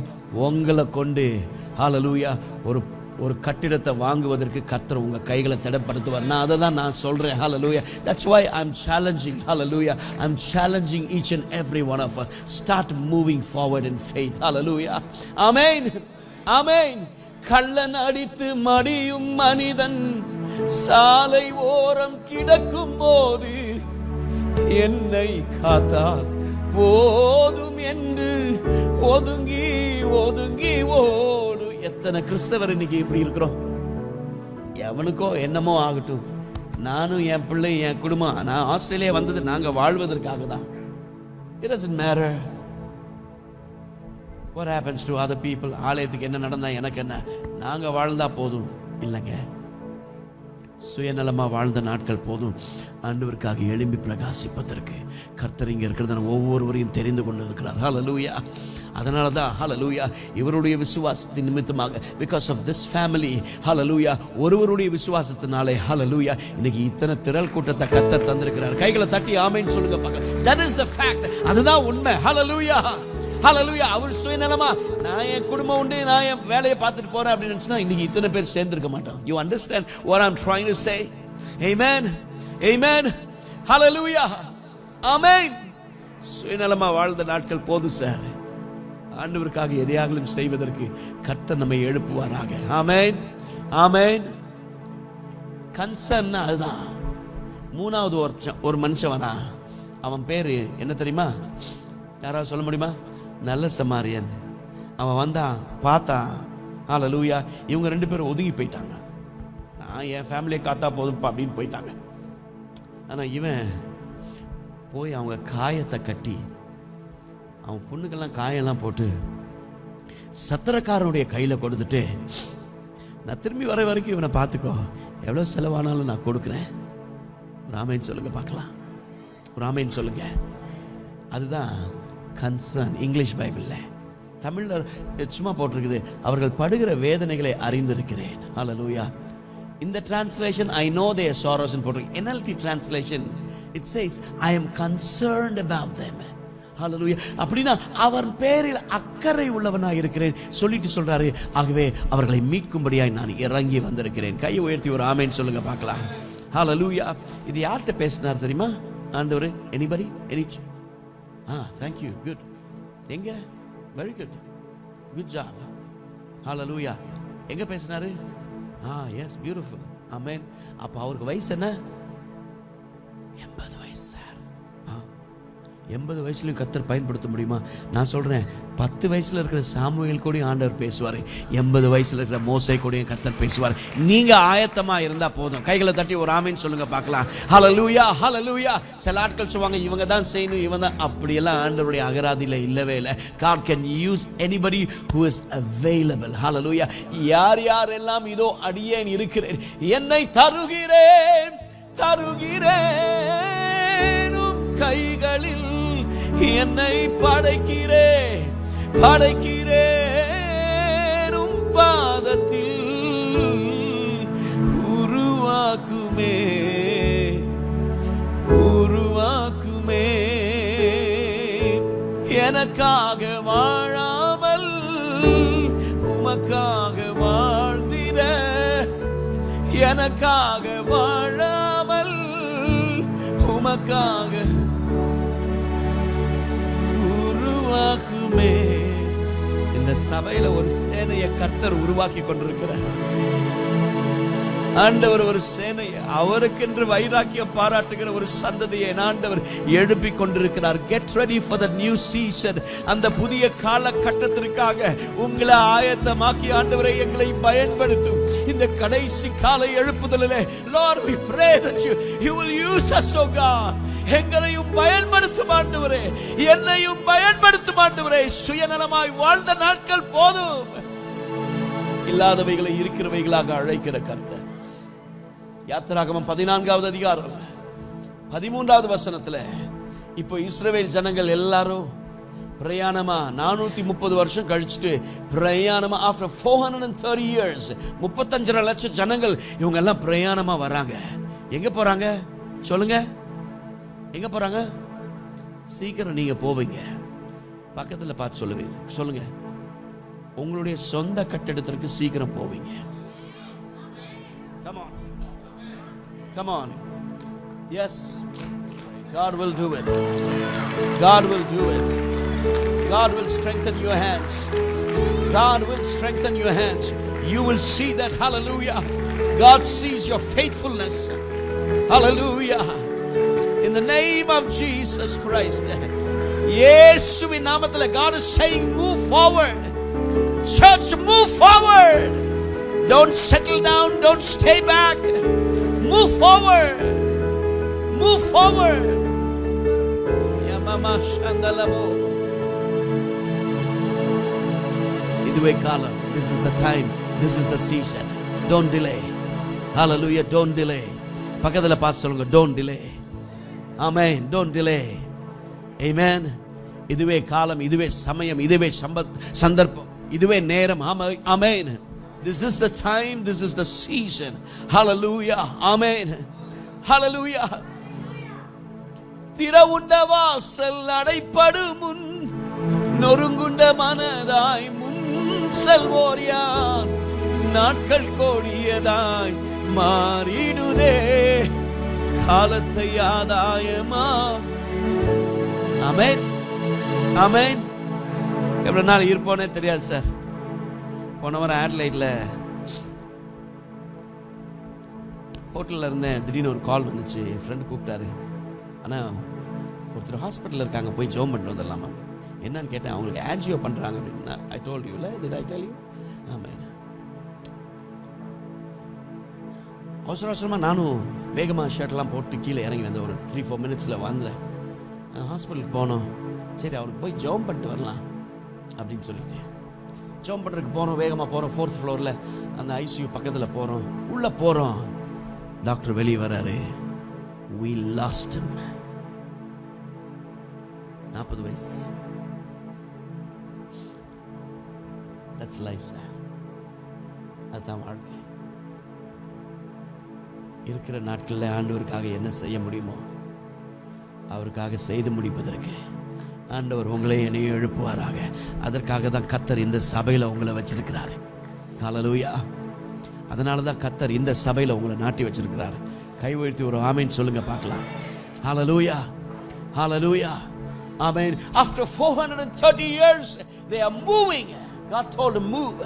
உங்களை கொண்டு ஹல்லேலூயா ஒரு கட்டிடத்தை வாங்குவதற்கு கர்த்தர் உங்க கைகளை திடப்படுத்துவார். நான் அதை தான் நான் சொல்றேன். ஹல்லேலூயா. That's why I'm challenging, hallelujah, I'm challenging each and every one of us. Start moving forward in faith. Hallelujah. Amen. Amen. கள்ளன் அடித்து மடியும் மனிதன் சாலை ஓரம் கிடக்கும் போது என்னை காத்தால் போதும் என்று ஒதுங்கி ஒதுங்கி ஓடு. எத்தனை கிறிஸ்தவர் இன்னைக்கு இப்படி இருக்கிறோம்? எவனுக்கோ என்னமோ ஆகட்டும், நானும் என் பிள்ளை என் குடும்பம், நான் ஆஸ்திரேலியா வந்தது நாங்கள் வாழ்வதற்காக தான். It doesn't matter what happens to other people. ஆலயத்துக்கு என்ன நடந்தா எனக்கு என்ன, நாங்கள் வாழ்ந்தா போதும். இல்லைங்க, சுயநலமாக வாழ்ந்த நாட்கள் போதும். ஆண்டவருக்காக எழும்பி பிரகாசிப்பதற்கு கர்த்தர் இங்கே இருக்கிறத ஒவ்வொருவரையும் தெரிந்து கொண்டு இருக்கிறார். ஹல்லேலூயா. அதனால தான் ஹல்லேலூயா, இவருடைய விசுவாசத்தின் நிமித்தமாக, பிகாஸ் ஆஃப் திஸ் ஃபேமிலி, ஹல்லேலூயா, ஒருவருடைய விசுவாசத்தினாலே ஹல்லேலூயா இன்னைக்கு இத்தனை திரள் கூட்டத்தை கர்த்தர் தந்திருக்கிறார். கைகளை தட்டி ஆமென் சொல்லுங்க பார்க்கலாம். That is the fact. அதுதான் உண்மை. ஹல்லேலூயா. ஹல்லேலூயா. அவர் சுயநலமா நான் என் குடும்பம் உண்டு, நான் என் வேலையை பார்த்துட்டு போறேன் அப்படின்னு நினைச்சுன்னா இன்னைக்கு இத்தனை பேர் சேர்ந்திருக்க மாட்டோம். You understand what I'm trying to say? Amen. Amen. Hallelujah. Amen. சுயநலமா வாழ்ந்த நாட்கள் போதும் சார். ஆண்டவருக்காக எதையாகலும் செய்வதற்கு கர்த்தர் நம்மை எழுப்புவாராக. ஆமென். ஆமென். கன்சர்ன் அதுதான். மூணாவது ஒரு மனுஷன் வந்தான். அவன் பேரு என்ன தெரியுமா? யாராவது சொல்ல முடியுமா? நல்ல சமாரியன். அவன் வந்தான், பார்த்தான். ஹல்லேலூயா. இவங்க 2 பேரும் ஒதுங்கி போயிட்டாங்க. நான் என் ஃபேமிலியை காத்தா போதும்ப்பா அப்படின்னு போயிட்டாங்க. ஆனால் இவன் போய் அவங்க காயத்தை கட்டி, அவன் பொண்ணுக்கெல்லாம் காயெல்லாம் போட்டு சத்திரக்காரனுடைய கையில் கொடுத்துட்டு, நான் திரும்பி வர வரைக்கும் இவனை பார்த்துக்கோ, எவ்வளோ செலவானாலும் நான் கொடுக்குறேன். ஒரு ஆமென் சொல்லுங்க பார்க்கலாம். ஒரு ஆமென் சொல்லுங்க. அதுதான் கன்சர்ன். இங்கிலீஷ் பைபிளில், தமிழில் சும்மா போட்டிருக்குது, அவர்கள் படுகிற வேதனைகளை அறிந்திருக்கிறேன். ஹல்லேலூயா. இந்த translation I know their sorrows போட்டிருக்கு. NLT translation it says I am concerned about them. ஹல்லேலூயா. அப்படின்னா அவர் பேரில் அக்கறை உள்ளவனாக இருக்கிறேன் சொல்லிட்டு சொல்றாரு. ஆகவே அவர்களை மீட்கும்படியாய் நான் இறங்கி வந்திருக்கிறேன். கையை உயர்த்தி ஒரு ஆமென் சொல்லுங்க பார்க்கலாம். ஹல்லேலூயா. இது யார்கிட்ட பேசினார் தெரியுமா ஆண்டவர்? எனிபடி? Thank you. Good. எங்க? Very good. Good job. Hallelujah. எங்க பேசினாரு? Yes, beautiful. Amen. அப்ப அவருக்கு வயசு என்ன? 80 வயசு சார். 80 வயசுலையும் கர்த்தர் பயன்படுத்த முடியுமா? நான் சொல்றேன், 10 வயசுல இருக்கிற சாமுவேல் கூட ஆண்டவர் பேசுவார். 80 வயசுல இருக்கிற மோசே கூட கர்த்தர் பேசுவார். நீங்க ஆயத்தமா இருந்தா போதும். கைகளை தட்டி ஒரு ஆமென் சொல்லுங்க பார்க்கலாம். ஹல்லேலூயா. ஹல்லேலூயா. சில ஆட்கள் சொல்லுவாங்க இவங்க தான் செய்யணும், இவங்க தான். அப்படியெல்லாம் ஆண்டவருடைய அகராதியில இல்லவே இல்லை. God can use anybody who is available. ஹல்லேலூயா. யார் யாரெல்லாம் இதோ அடியேன் இருக்கிறேன், என்னை தருகிறேன் கைகளில் என்னை படைக்கிறேன் பாதத்தில் உருவாக்குமே எனக்காக வாழாமல் உமக்காக வாழ்ந்திட, எனக்காக வாழாமல் உமக்காக உருவாக்குமே. இந்த சபையில ஒரு சேனையை கர்த்தர் உருவாக்கி கொண்டிருக்கிறார். ஆண்டவர் ஒரு சேனையை, அவருக்கென்று வைராக்கியம் பாராட்டுகிற ஒரு சந்ததியை ஆண்டவர் எழுப்பி கொண்டிருக்கிறார். Get ready for the new season. அந்த புதிய காலகட்டத்திற்காக உங்களை ஆயத்தமாக்கி ஆண்டவரை எங்களை பயன்படுத்தும். இந்த கடைசி காலை எழுப்புதலிலே Lord, we pray that you will use us, oh God. எங்களையும் பயன்படுத்தும் ஆண்டவரே, என்னையும் பயன்படுத்தும் ஆண்டவரே. சுயநலமாய் வாழ்ந்த நாட்கள் போதும். இல்லாதவைகளை இருக்கிறவைகளாக அழைக்கிற கர்த்தர். யாத்திராகமம் 14வது அதிகாரம் 13வது வசனத்துல இப்போ இஸ்ரவேல் ஜனங்கள் எல்லாரும் பிரயாணமா 430 வருஷம் கழிச்சுட்டு பிரயாணமா after 430 years 35 லட்சம் ஜனங்கள் இவங்க எல்லாம் பிரயாணமா வராங்க. எங்க போறாங்க சொல்லுங்க? எங்க போறாங்க? சீக்கிரம் நீங்க போவீங்க. பக்கத்துல பார்த்து சொல்லுங்க. உங்களுடைய சொந்த கட்டடத்திற்கு சீக்கிரம் போவீங்க. Come on. Come on. Yes. God will do it. God will do it. God will strengthen your hands. God will strengthen your hands. You will see that. Hallelujah. God sees your faithfulness. Hallelujah. In the name of Jesus Christ. Yeshuviன் நாமத்தில் God is saying move forward. Church, move forward. Don't settle down. Don't stay back. Move forward. Move forward. Yamama shandalabo. Iduve kalam. This is the time. This is the season. Don't delay. Hallelujah. Don't delay. பக்கத்துல பார்த்து சொல்லுங்க, don't delay. Amen. Don't delay. Amen. இதுவே காலம், இதுவே சமயம், இதுவே சந்தர்ப்பம், இதுவே நேரம். Amen. This is the time. This is the season. Hallelujah. Amen. Hallelujah. திறவுண்ட வாசல் அடைப்படு முன் நொறுங்குண்ட மனதாய் முன் செல்வோர் யார்? நாட்கள் கோடியதாய் மாறிடுதே காலத்தை ஆதாயமா. ஆமென். ஆமென். எவ்வளவு நாள் இருப்போனே தெரியாது சார். போன வாரம் ஆட்லைட்ல ஹோட்டலில் இருந்தேன். திடீர்னு ஒரு கால் வந்துச்சு. என் ஃப்ரெண்டு கூப்பிட்டாரு. ஆனால் ஒருத்தர் ஹாஸ்பிட்டலில் இருக்காங்க, போய் ஜோம் பண்ணிட்டு வந்துடலாமா? என்னன்னு கேட்டேன். அவங்களுக்கு ஆன்ஜியோ பண்ணுறாங்க அப்படின்னா. ஐ டோல்ட் யூ இல்லை? Did I tell you? ஆமாம். அவசரமாக நானும் வேகமாக ஷர்ட்லாம் போட்டு கீழே இறங்கி வந்தேன். ஒரு 3-4 மினிட்ஸில் வந்துடுறேன். ஹாஸ்பிட்டலுக்கு போனோம். சரி, அவருக்கு போய் ஜோம் பண்ணிட்டு வரலாம் அப்படின்னு சொல்லிட்டேன். ஜோம் பண்ணுறதுக்கு போகிறோம். வேகமாக போகிறோம். 4th ஃப்ளோரில் அந்த ஐசியூ பக்கத்தில் போகிறோம். உள்ளே போகிறோம். டாக்டர் வெளியே வராரு. We lost him. 40 வயசு. That's life, sir. அதுதான் வாழ்க்கை. இருக்கிற நாட்களில் ஆண்டவருக்காக என்ன செய்ய முடியுமோ அவருக்காக செய்து முடிப்பதற்கு ஆண்டவர் உங்களை என்னையும் எழுப்புவாராக. அதற்காக தான் கர்த்தர் இந்த சபையில் உங்களை வச்சிருக்கிறார். ஹல்லேலூயா. அதனால தான் கர்த்தர் இந்த சபையில் உங்களை நாட்டி வச்சிருக்கிறார். கைவழ்த்தி ஒரு ஆமென் சொல்லுங்க பார்க்கலாம். ஹல்லேலூயா. ஹல்லேலூயா. ஆமென். After 430 years they are moving. God told them move.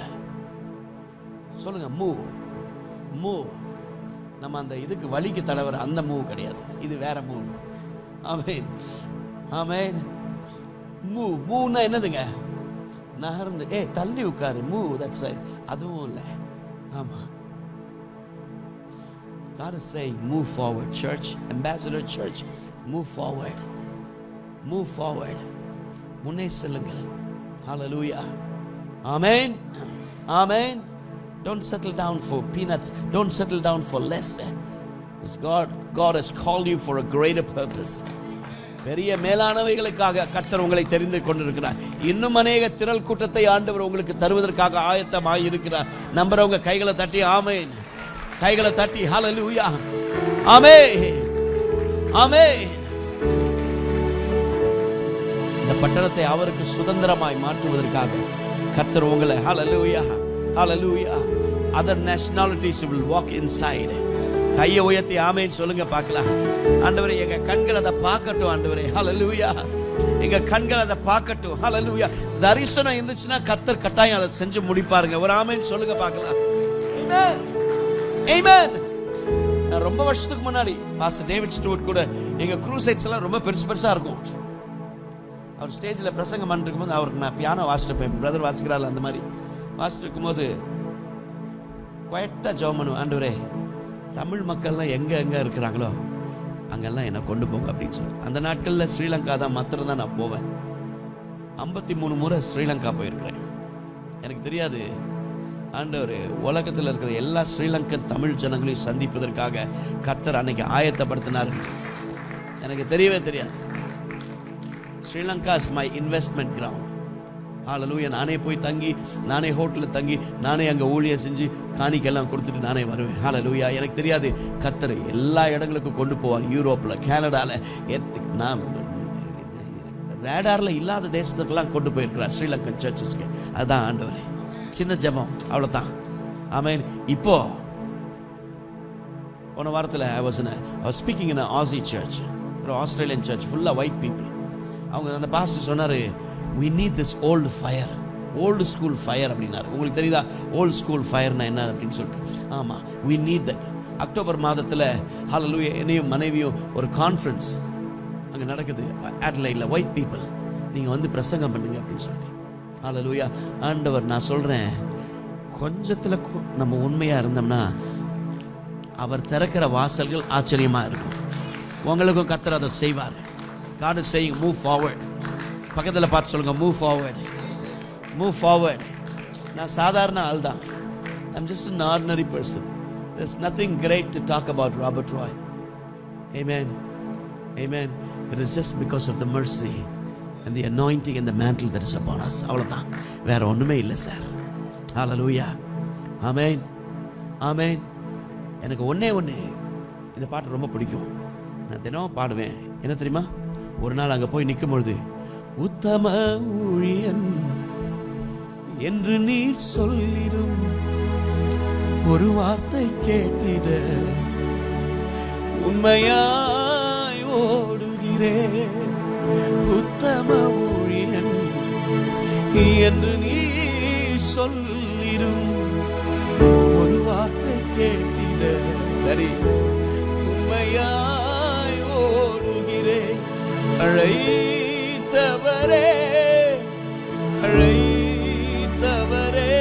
சொல்லுங்க move. Move. நம்ம அந்த இதுக்கு வலிக்கு தடவற அந்த மூவ் கிடையாது. இது வேற மூவ். ஆமென். ஆமென். மூவ். மூவ்னா என்னதுங்க? நகர்ந்து தள்ளி உட்காரு. மூவ். That's it. அதுவும் இல்லை. ஆமா. God is saying move forward, church. Ambassador Church, move forward. Move forward. முன்னே செல்லுங்கள். Hallelujah. Amen. Amen. Don't settle down for peanuts. Don't settle down for less. Because God has called you for a greater purpose. பெரிய மேலானவைகளுக்காக கர்த்தர் உங்களை தெரிந்து கொண்டிருக்கிறார். இன்னும் அநேக திரள் கூட்டத்தை ஆண்டவர் உங்களுக்கு தருவதற்காக ஆயத்தமாய் இருக்கிறார். நம்புறவங்க கைகளை தட்டி ஆமென். கைகளை தட்டி ஹல்லேலூயா. ஆமென். ஆமென். இந்த பட்டணத்தை அவருக்கு சுதந்திரமாய் மாற்றுவதற்காக கர்த்தர் உங்களை ஹல்லேலூயா. Hallelujah. Other nationalities will walk inside. கையை உயர்த்தி ஆமென் சொல்லுங்க பார்க்கலாம். ஆண்டவரே எங்க கண்கள் அதை பார்க்கட்டும். ஆண்டவரே ஹல்லேலூயா. எங்க கண்கள் அதை பார்க்கட்டும். ஹல்லேலூயா. தரிசனம் இருந்துச்சுன்னா கர்த்தர் கட்டாயம் அதை செஞ்சு முடிப்பாருங்க. ஒரு ஆமென் சொல்லுங்க பார்க்கலாம். Amen. Amen. நான் ரொம்ப வருஷத்துக்கு முன்னாடி பாஸ்டர் டேவிட் ஸ்டூவர்ட் கூட எங்க க்ரூசைட்ஸ் எல்லாம் ரொம்ப பெருசா இருக்கும். அவர் ஸ்டேஜில் பிரசங்கம் பண்ணிட்டு இருக்கும்போது அவருக்கு நான் பியானோ வாசிட்டு போய் பிரதர் வாசிக்கிறாள் அந்த மாதிரி வாசிட்டு இருக்கும்போது குவைட்டாக ஜெபம் பண்ணுவேன், ஆண்டவரே தமிழ் மக்கள்லாம் எங்கே இருக்கிறாங்களோ அங்கெல்லாம் என்னை கொண்டு போங்க அப்படின்னு சொல்லி. அந்த நாட்களில் ஸ்ரீலங்கா தான் மாத்திரம் தான் நான் போவேன். 53 முறை ஸ்ரீலங்கா போயிருக்கிறேன். எனக்கு தெரியாது ஆண்டவர் உலகத்தில் இருக்கிற எல்லா ஸ்ரீலங்கன் தமிழ் ஜனங்களையும் சந்திப்பதற்காக கர்த்தர் அன்னைக்கு ஆயத்தப்படுத்தினார். எனக்கு தெரியவே தெரியாது. Sri Lanka is my investment ground. Hallelujah. நானே போய் தங்கி, நானே ஹோட்டலில் தங்கி, நானே அங்கே ஊழியம் செஞ்சு காணிக்கெல்லாம் கொடுத்துட்டு நானே வருவேன். ஹல்லேலூயா. எனக்கு தெரியாது கர்த்தர் எல்லா இடங்களுக்கும் கொண்டு போவார். யூரோப்பில், கனடாவில், நான் ரேடாரில் இல்லாத தேசத்துக்கெல்லாம் கொண்டு போயிருக்கிறார் ஸ்ரீலங்கன் சர்ச்சஸ்க்கு. அதுதான் ஆண்டவர். சின்ன ஜெபம், அவ்வளோதான். ஆமென். இப்போ போன வாரத்தில் I was speaking in an Aussie church, ஒரு ஆஸ்திரேலியன் சர்ச், ஃபுல்லாக ஒயிட் பீப்புள். அவங்க அந்த பாஸ்டர் சொன்னார், we need this old fire, old school fire அப்படின்னாரு. உங்களுக்கு தெரியுதா ஓல்டு ஸ்கூல் ஃபயர்னா என்ன அப்படின்னு சொல்லிட்டு? ஆமாம், we need that. அக்டோபர் மாதத்தில் ஹல்லேலூயா என்னையும் மனைவியும் ஒரு கான்ஃபரன்ஸ் அங்கே நடக்குது அட்லைடில். ஒயிட் பீப்புள், நீங்கள் வந்து பிரசங்கம் பண்ணுங்க அப்படின்னு சொல்லிட்டு. ஹல்லேலூயா. ஆண்டவர், நான் சொல்கிறேன், கொஞ்சத்தில் நம்ம உண்மையாக இருந்தோம்னா அவர் திறக்கிற வாசல்கள் ஆச்சரியமாக இருக்கும். உங்களுக்கும் கர்த்தர் அதை செய்வார். God is saying move forward. பக்கத்தில் பார்த்து சொல்லுங்கள், மூவ் ஃபார்வர்ட், மூவ் ஃபார்வர்ட். நான் சாதாரண ஆள் தான். I'm just an ordinary person. There's nothing great to talk about Robert Roy. Amen. Amen. It is just because of the mercy and the anointing and the mantle that is upon us. அவ்வளோதான், வேற ஒன்றுமே இல்லை sir. ஹல்லேலூயா. ஆமென், ஆமென். எனக்கு ஒன்று இந்த பாட்டு ரொம்ப பிடிக்கும். நான் தினம் பாடுவேன். என்ன தெரியுமா? ஒரு நாள் அங்கே போய் நிற்கும் பொழுது, உத்தம ஊழியன் என்று நீர் சொல்லிடும் ஒரு வார்த்தை கேட்டிட உண்மையாய் ஓடுகிறேன். உத்தம ஊழியன் என்று நீர் சொல்லிடும் ஒரு வார்த்தை கேட்டிட உண்மையாய் ஓடுகிறேன். அழைத்தவரே, அழைத்தவரே,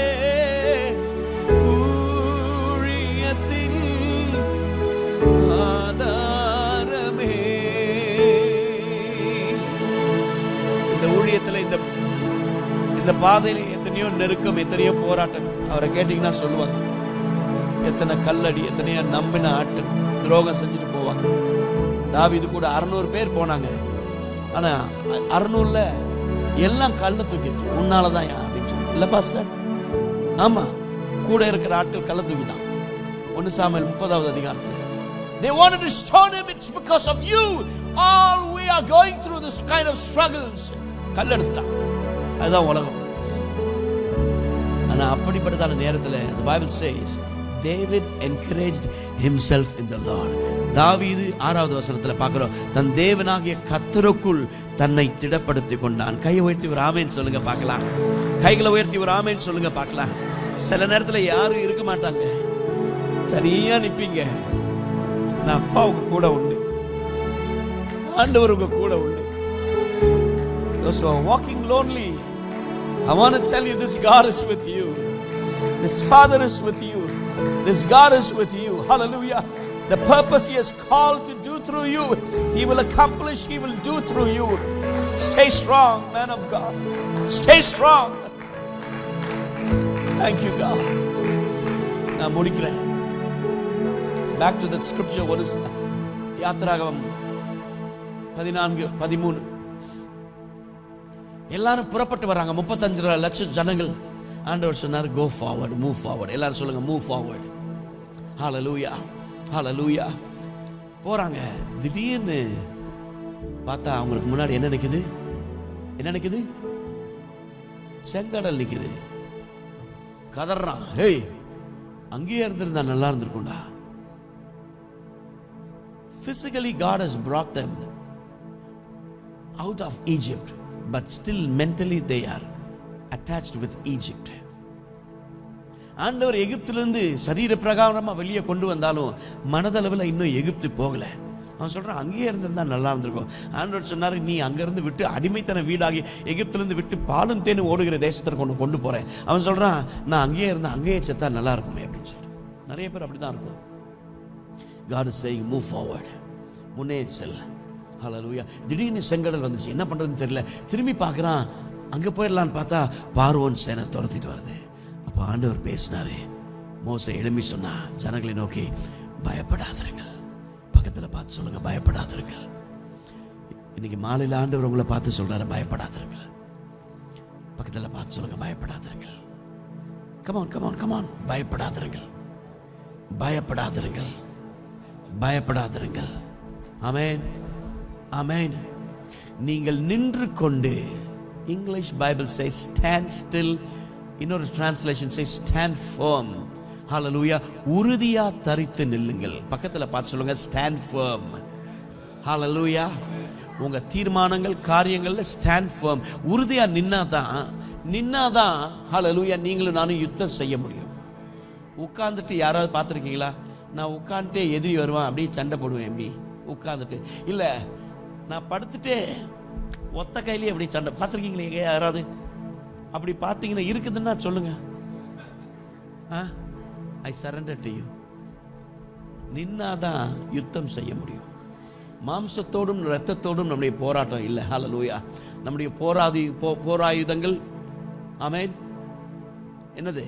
ஊழியத்தின் ஆதாரமே. இந்த ஊழியத்தில், இந்த பாதையில எத்தனையோ நெருக்கம், எத்தனையோ போராட்டம். அவரை கேட்டீங்கன்னா சொல்லுவாங்க, எத்தனை கல்லடி, எத்தனையோ நம்பின ஆட்கள் துரோகம் செஞ்சுட்டு போவாங்க. தாவீது கூட 600 பேர் போனாங்க. ஆனா 600ல எல்லாம் கல்ல தூக்கிடுச்சு. உன்னாலதான் அப்படின்னு சொல்லி. இல்ல பாஸ்டர், ஆமா, கூட இருக்கிற ஆட்கள் கல்ல தூக்கிட்டான். 1 சாமுவேல் 30வது அதிகாரத்துல, they wanted to stone him. It's because of you all we are going through this kind of struggles. கல்ல எடுத்துட்டான். அதுதான் உலகம். ஆனா அப்படிப்பட்டதான நேரத்துல the Bible says David encouraged himself in the Lord. தாவீது 6வது வசனத்துல பார்க்கிறோம், தன் தேவனாகிய கர்த்தருக்குள் தன்னை திடப்படுத்தி கொண்டான். கையை உயர்த்தி ஒரு ஆமென் சொல்லுங்க பார்க்கலாம். கைகளை உயர்த்தி ஒரு ஆமென் சொல்லுங்க பார்க்கலாம். சில நேரத்துல யாரும் இருக்க மாட்டாங்க, தனியா நிப்பீங்க. நான் அப்பா உங்க கூட உண்டு, ஆண்டவர் உங்க கூட உண்டு. Those who are walking lonely, I want to tell you, this God is with you. This Father is with you. This God is with you. Hallelujah. The purpose He has called to do through you, He will accomplish, He will do through you. Stay strong, man of God. Stay strong. Thank you, God. நான் முடிக்கிறேன். Back to that scripture. What is யாத்திராகமம் 14:13. எல்லாரும் புறப்பட்டு வராங்க. 35 லட்சம் ஜனங்கள். ஆண்டவர் சொன்னார், go forward, move forward. எல்லாரும் சொல்லுங்க, move forward. Hallelujah. Hallelujah. போறாங்க. திடீர்னு பார்த்தா அவங்களுக்கு முன்னாடி என்ன நிக்குது? என்ன நிக்குது? செங்கடல் நிக்குது. கதறான், ஹேய், அங்கேயே இருந்திருந்தா நல்லா இருந்திருக்கும்டா. Physically God has brought them out of Egypt, but still mentally they are attached with Egypt. ஆண்டவர் எகிப்திலிருந்து சரீர பிரகாரமா வெளியே கொண்டு வந்தாலும் மனதளவில் இன்னும் எகிப்து போகல. அவன் சொல்றான், அங்கேயே இருந்திருந்தா நல்லா இருந்திருக்கும். ஆண்டவர் சொன்னாரு, நீ அங்கிருந்து விட்டு அடிமைத்தன வீடாகி எகிப்திலிருந்து விட்டு பாலும் தேனும் ஓடுகிற தேசத்திற்கு கொண்டு போறேன். அவன் சொல்றான், நான் அங்கேயே இருந்தா அங்கேயே செத்தா நல்லா இருக்குமே அப்படின்னு சொல்றான். நிறைய பேர் அப்படிதான் இருக்கும். God is saying move forward, முன்னே செல். ஹல்லேலூயா. திடீர்னு செங்கடல் வந்துச்சு, என்ன பண்றதுன்னு தெரியல. திரும்பி பார்க்குறான், அங்கே போயிடலான்னு பார்த்தா பார்வோன் சேனை துரத்திட்டு வருது. அப்போ ஆண்டவர் பேசினாரு. மோசே எழும்பி சொன்னா, ஜனங்களை நோக்கி பயப்படாதிருங்கள். பக்கத்தில் பார்த்து சொல்லுங்க, பயப்படாதிருங்கள். இன்னைக்கு மாலையில் ஆண்டவர் உங்களை பார்த்து சொல்றாரு, பயப்படாதிருங்கள். பக்கத்தில் பார்த்து சொல்லுங்க, பயப்படாதிருங்கள். கமான் கமான் கமான், பயப்படாதிருங்கள், பயப்படாதிருங்கள், பயப்படாதிருங்கள். ஆமென் ஆமென். நீங்கள் நின்று கொண்டு, English Bible says stand still, இன்னொரு டிரான்ஸ்லேஷன் says stand firm. ஹல்லேலூயா. உறுதியா தரித்து நில்லுங்கள். பக்கத்தில் பார்த்து சொல்லுங்க, stand firm. ஹல்லேலூயா. உங்க தீர்மானங்கள் காரியங்கள்ல ஸ்டாண்ட் ஃபர்ம், உறுதியா நின்னாதான் ஹல்லேலூயா நீங்களும் நானும் யுத்தம் செய்ய முடியும். உட்கார்ந்துட்டு யாராவது பார்த்துருக்கீங்களா? நான் உட்காந்துட்டே எதிரி வருவான் அப்படியே சண்டை போடுவேன். எப்படி உட்காந்துட்டு இல்லை, நான் படுத்துட்டே ஒத்த கையிலேயே அப்படி சண்டை பார்த்துருக்கீங்களே யாராவது? அப்படி பார்த்தீங்கன்னா இருக்குதுன்னா சொல்லுங்க, ஐ சரண்டர் டு யூ. நின்னாதான் யுத்தம் செய்ய முடியும். மாம்சத்தோடும் இரத்தத்தோடும் நம்முடைய போராட்டம் இல்லை. ஹல்லேலூயா. நம்முடைய போராயுதங்கள் ஆமென் என்னது?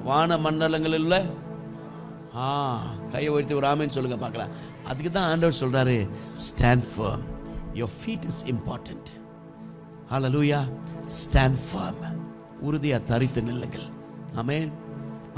வான மண்டலங்களில் உள்ள கையை உயர்த்தி ஒரு ஆமென் சொல்லுங்க பார்க்கலாம். அதுக்கு தான் ஆண்டவர் சொல்றாரு, stand firm. Your feet is important. Hallelujah. Stand firm, உறுதியா தரித்து நில்லுங்கள். ஆமென்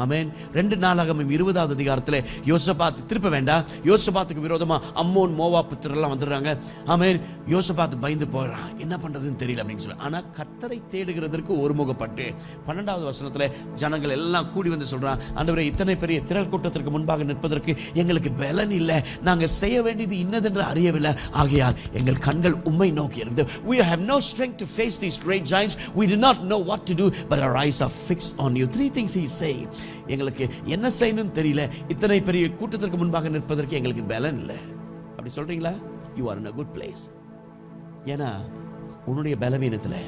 ஆமென். 2 நாளாகமம் 20வது அதிகாரத்தில் யோசபாத், திருப்ப வேண்டாம், யோசபாத்துக்கு விரோதமா அம்மோன் மோவாப் புத்திரரெல்லாம் வந்துடுறாங்க. ஆமென். யோசபாத் பயந்து போறான், என்ன பண்றதுன்னு தெரியல அப்படின்னு சொல்லி. ஆனா கர்த்தரை தேடுகிறதற்கு ஒருமுகப்பட்டு 12வது வசனத்துல ஜனங்கள் எல்லாம் கூடி வந்து சொல்றான், ஆண்டவரே, இத்தனை பெரிய திரள் கூட்டத்திற்கு முன்பாக நிற்பதற்கு எங்களுக்கு பலன் இல்லை, நாங்க செய்ய வேண்டியது இன்னதென்று அறியவில்லை, ஆகையால் எங்கள் கண்கள் உம்மை நோக்கி இருந்து. We have no strength to face these great giants. We do not know what to do, but our eyes are fixed on you. 3 things he said. எங்களுக்கு என்ன செய்யணும் தெரியல, இத்தனை பெரிய கூட்டத்திற்கு முன்பாக நிற்பதற்கு எங்களுக்கு பலன் இல்லை. அப்படி சொல்றீங்களா? You are in a good place. ஏன்னா உன்னுடைய பலவீனத்தில்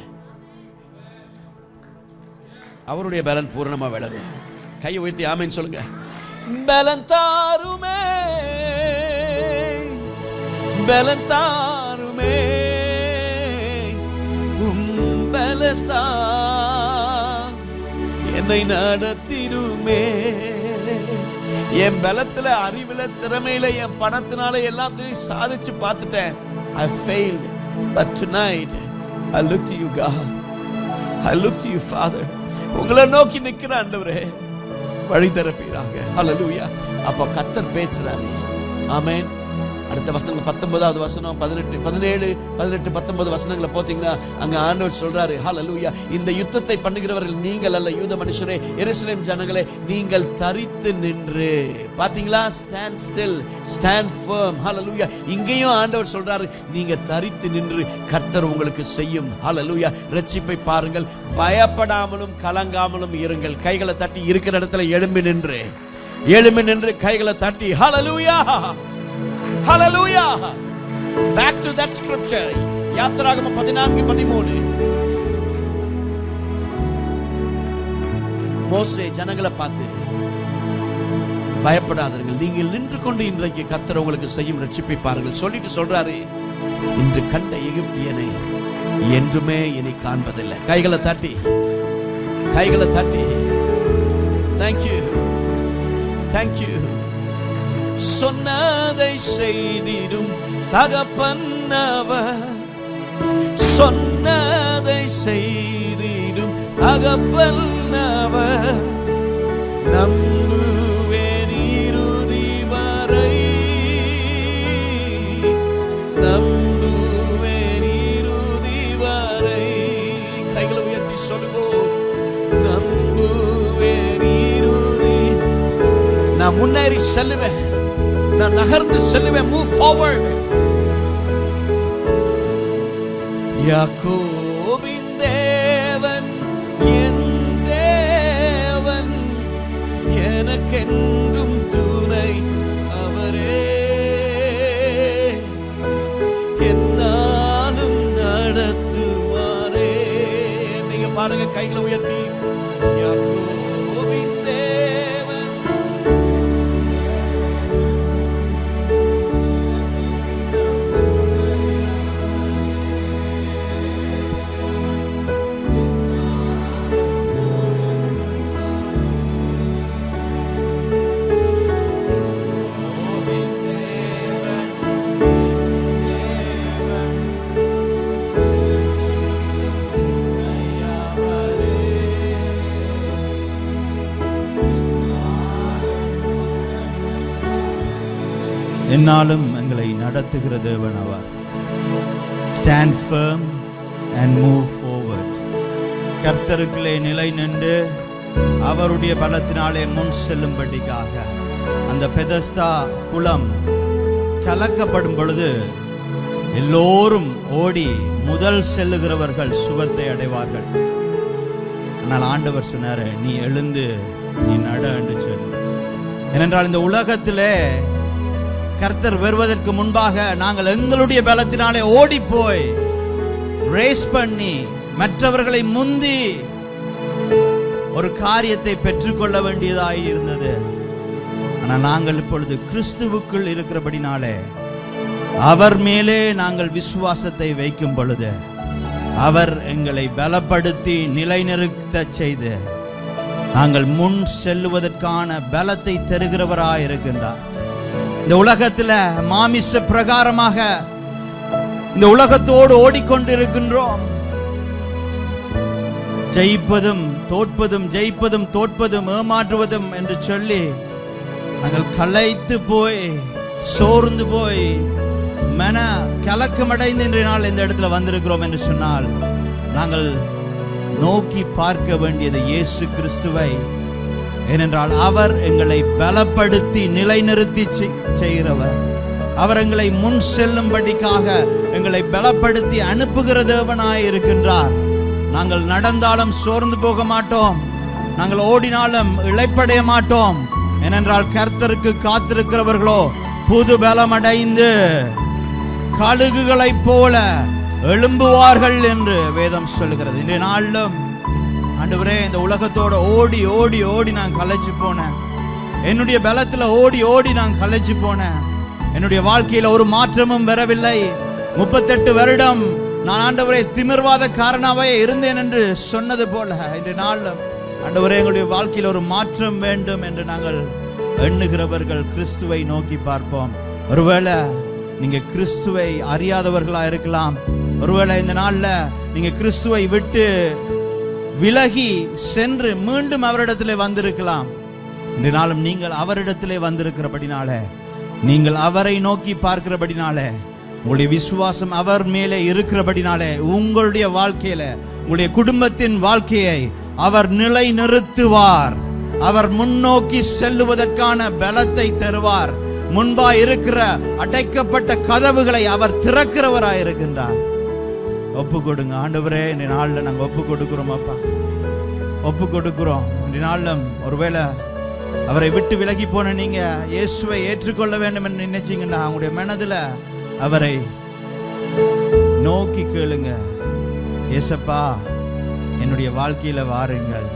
அவருடைய பலன் பூரணமா விளங்கும். கையை உயர்த்தி ஆமென் சொல்லுங்க. பலன் தாருமே, பலன் தாருமே, பலத்தா என்னை நடத்திடுமே. என் பலத்துல, அறிவுல, திறமையில, என் பணத்தினால எல்லாத்தையும் சாதிச்சு பார்த்துட்டேன். I failed, but tonight I look to you God. I look to you Father. உங்களை நோக்கி நிக்கிற ஆண்டவரே, வழி தரப்பீராக. ஹல்லேலூயா. அப்ப கர்த்தர் பேசுறாரு. ஆமென். அடுத்த வசனம் 19வது வசனம் 18 17 18 19 வசனங்களை பார்த்தீங்கன்னா அங்க ஆண்டவர் சொல்றாரு, ஹல்லேலூயா, இந்த யுத்தத்தை பண்ணுகிறவர்கள் நீங்கள் அல்ல, யூத மனுஷரே, எருசலேம் ஜனங்களே, நீங்கள் தரித்து நின்று. பாத்தீங்களா? Stand still, stand firm. Hallelujah. இங்கேயும் ஆண்டவர் சொல்றாரு, நீங்க தரித்து நின்று கர்த்தர் உங்களுக்கு செய்யும். ஹல்லேலூயா. ரட்சிப்பை பாருங்கள், பயப்படாமலும் கலங்காமலும் இருங்கள். கைகளை தட்டி இருக்கிற இடத்துல எழும்பி நின்று கைகளை தட்டி ஹல்லேலூயா, ஹல்லேலூயா. Back to that scripture. யாத்திராகமம் 14:13. மோசே ஜனங்களை பார்த்து, பயப்படாதீர்கள், நீங்கள் நின்று கொண்டு இன்றைக்கு கர்த்தர் உங்களுக்கு செய்யும் ரட்சிப்பை பாருங்கள் சொல்லிட்டு சொல்றாரு, இன்று கண்ட எகிப்தியனை என்றுமே இனி காண்பதில்லை. கைகளை தட்டி thank you. சொன்னதை செய்திடும் தகப்பன்னவர், சொன்னதை செய்திடும் தகப்பன்னவர், நம்புவேன் இறுதி வரை, நம்புவேன் இறுதி வரை. கைகளை உயர்த்தி சொல்லுவோம், நம்புவேன் இறுதி. நான் முன்னேறி செல்லுவேன், நான் நகர்ந்து செல்லுவேன். Move forward. யாக்கோபின் தேவன் என் தேவன், எனக்கென்றும் துணை அவரே, என்னாலும் நடத்துவாரே. நீங்க பாருங்க, கைகளை உயர்த்தி, யாக்கோபின் தேவன் என்னாலும் எங்களை நடத்துகிற தேவன் அவர். Stand firm and move forward. கர்த்தருக்குள்ளே நிலை நின்று அவருடைய பலத்தினாலே முன் செல்லும்படிக்காக அந்த பெதஸ்தா குளம் கலக்கப்படும் பொழுது எல்லோரும் ஓடி முதல் செல்லுகிறவர்கள் சுகத்தை அடைவார்கள். ஆனால் ஆண்டவர் சொன்னார், நீ எழுந்து நீ நட என்று சொல்லி. ஏனென்றால் இந்த உலகத்திலே கர்த்தர் வருவதற்கு முன்பாக நாங்கள் எங்களுடைய பலத்தினாலே ஓடி போய் ரேஸ் பண்ணி மற்றவர்களை முந்தி ஒரு காரியத்தை பெற்றுக்கொள்ள வேண்டியதாய் இருந்தது. ஆனால் நாங்கள் இப்பொழுது கிறிஸ்துவுக்குள் இருக்கிறபடினாலே அவர் மேலே நாங்கள் விசுவாசத்தை வைக்கும் பொழுது அவர் எங்களை பலப்படுத்தி நிலைநிறுத்த செய்து நாங்கள் முன் செல்லுவதற்கான பலத்தை தருகிறவராய் இருக்கின்றார். இந்த உலகத்தில் மாமிச பிரகாரமாக இந்த உலகத்தோடு ஓடிக்கொண்டிருக்கின்றோம். ஜெயிப்பதும் தோற்பதும், ஜெயிப்பதும் தோற்பதும், ஏமாற்றுவதும் என்று சொல்லி நாங்கள் களைத்து போய் சோர்ந்து போய் மன கலக்கமடைந்து இன்றைய நாள் இந்த இடத்துல வந்திருக்கிறோம் என்று சொன்னால் நாங்கள் நோக்கி பார்க்க வேண்டியது இயேசு கிறிஸ்துவை. ஏனென்றால் அவர் எங்களை பலப்படுத்தி நிலைநிறுத்தி செய்கிறவர். அவர் எங்களை முன் செல்லும்படிக்காக எங்களை பலப்படுத்தி அனுப்புகிற தேவனாய் இருக்கின்றார். நாங்கள் நடந்தாலும் சோர்ந்து போக மாட்டோம், நாங்கள் ஓடினாலும் இளைப்படைய மாட்டோம். ஏனென்றால் கர்த்தருக்கு காத்திருக்கிறவர்களோ புது பலமடைந்து கழுகுகளைப் போல எழும்புவார்கள் என்று வேதம் சொல்லுகிறது. இன்றைய நாளிலும் ஆண்டவரே, இந்த உலகத்தோட ஓடி ஓடி ஓடி நான் களைச்சு போனேன். என்னுடைய பலத்தில் ஓடி ஓடி நான் களைச்சு போனேன். என்னுடைய வாழ்க்கையில் ஒரு மாற்றமும் வரவில்லை. 38 வருடம் நான் ஆண்டவரே திமிர்வாதக்காரனாவே இருந்தேன் என்று சொன்னது போல இன்றைய நாளிலும் ஆண்டவரே எங்களுடைய வாழ்க்கையில் ஒரு மாற்றம் வேண்டும் என்று நாங்கள் எண்ணுகிறவர்கள் கிறிஸ்துவை நோக்கி பார்ப்போம். ஒருவேளை நீங்க கிறிஸ்துவை அறியாதவர்களா இருக்கலாம். ஒருவேளை இந்த நாள்ல நீங்க கிறிஸ்துவை விட்டு விலகி சென்று மீண்டும் அவரிடத்திலே வந்திருக்கலாம். இன்றைய நாளும் நீங்கள் அவரிடத்திலே வந்திருக்கிறபடினாலே, நீங்கள் அவரை நோக்கி பார்க்கிறபடினாலே, உங்களுடைய விசுவாசம் அவர் மேலே இருக்கிறபடினாலே உங்களுடைய வாழ்க்கையில, உங்களுடைய குடும்பத்தின் வாழ்க்கையை அவர் நிலை நிறுத்துவார். அவர் முன்னோக்கி செல்லுவதற்கான பலத்தை தருவார். முன்பா இருக்கிற அடைக்கப்பட்ட கதவுகளை அவர் திறக்கிறவராய் இருக்கின்றார். ஒப்பு கொடுங்க ஆண்டவரே, இந்த நாள்ல நாங்க ஒப்பு கொடுக்கிறோம் அப்பா, ஒப்பு கொடுக்கிறோம். இந்த நாள்ல ஒருவேளை அவரை விட்டு விலகி போன நீங்க இயேசுவை ஏற்றுக்கொள்ள வேண்டும் என்று நினைச்சீங்கன்னா உங்களுடைய மனதுல அவரை நோக்கி கேளுங்க. இயேசப்பா, என்னுடைய வாழ்க்கையில வாருங்கள்.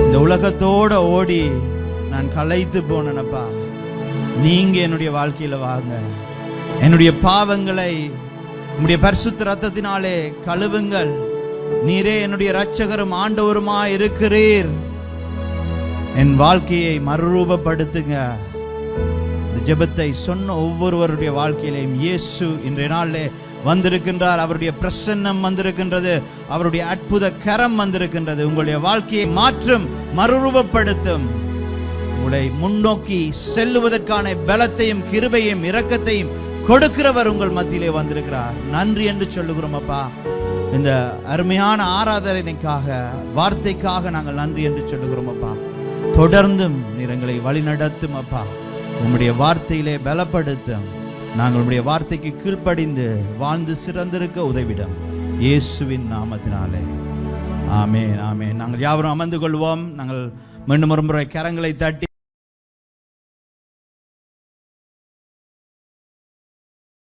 இந்த உலகத்தோட ஓடி நான் களைத்து போனேனப்பா, நீங்க என்னுடைய வாழ்க்கையில வாங்க. என்னுடைய பாவங்களை உம்முடைய பரிசுத்த ரத்தத்தினாலே கழுவுங்கள். நீரே என்னுடைய இரட்சகரும் ஆண்டவருமாய் இருக்கிறீர். என் வாழ்க்கையை மறுரூபப்படுத்துங்க. இந்த ஜெபத்தை சொன்ன ஒவ்வொருவருடைய வாழ்க்கையிலையும் இயேசு இன்றைய நாளிலே வந்திருக்கின்றார். அவருடைய பிரசன்னம் வந்திருக்கின்றது, அவருடைய அற்புத கரம் வந்திருக்கின்றது. உங்களுடைய வாழ்க்கையை மாற்றும், மறுரூபப்படுத்தும், உங்களை முன்னோக்கி செல்லுவதற்கான பலத்தையும் கிருபையும் இரக்கத்தையும் கொடுக்கிறவர் உங்கள் மத்தியிலே வந்திருக்கிறார். நன்றி என்று சொல்லுகிறோம் அப்பா. இந்த அருமையான ஆராதனைக்காக, வார்த்தைக்காக நாங்கள் நன்றி என்று சொல்லுகிறோம் அப்பா. தொடர்ந்தும் நீர் எங்களை வழி நடத்தும் அப்பா. உம்முடைய வார்த்தையிலே பலப்படுத்தும். நாங்கள் உம்முடைய வார்த்தைக்கு கீழ்ப்படிந்து வாழ்ந்து சிறந்திருக்க உதவிடும். இயேசுவின் நாமத்தினாலே ஆமென், ஆமென். நாங்கள் யாவரும் அமர்ந்து கொள்வோம். நாங்கள் மீண்டும் ஒரு முறை கரங்களை தட்டி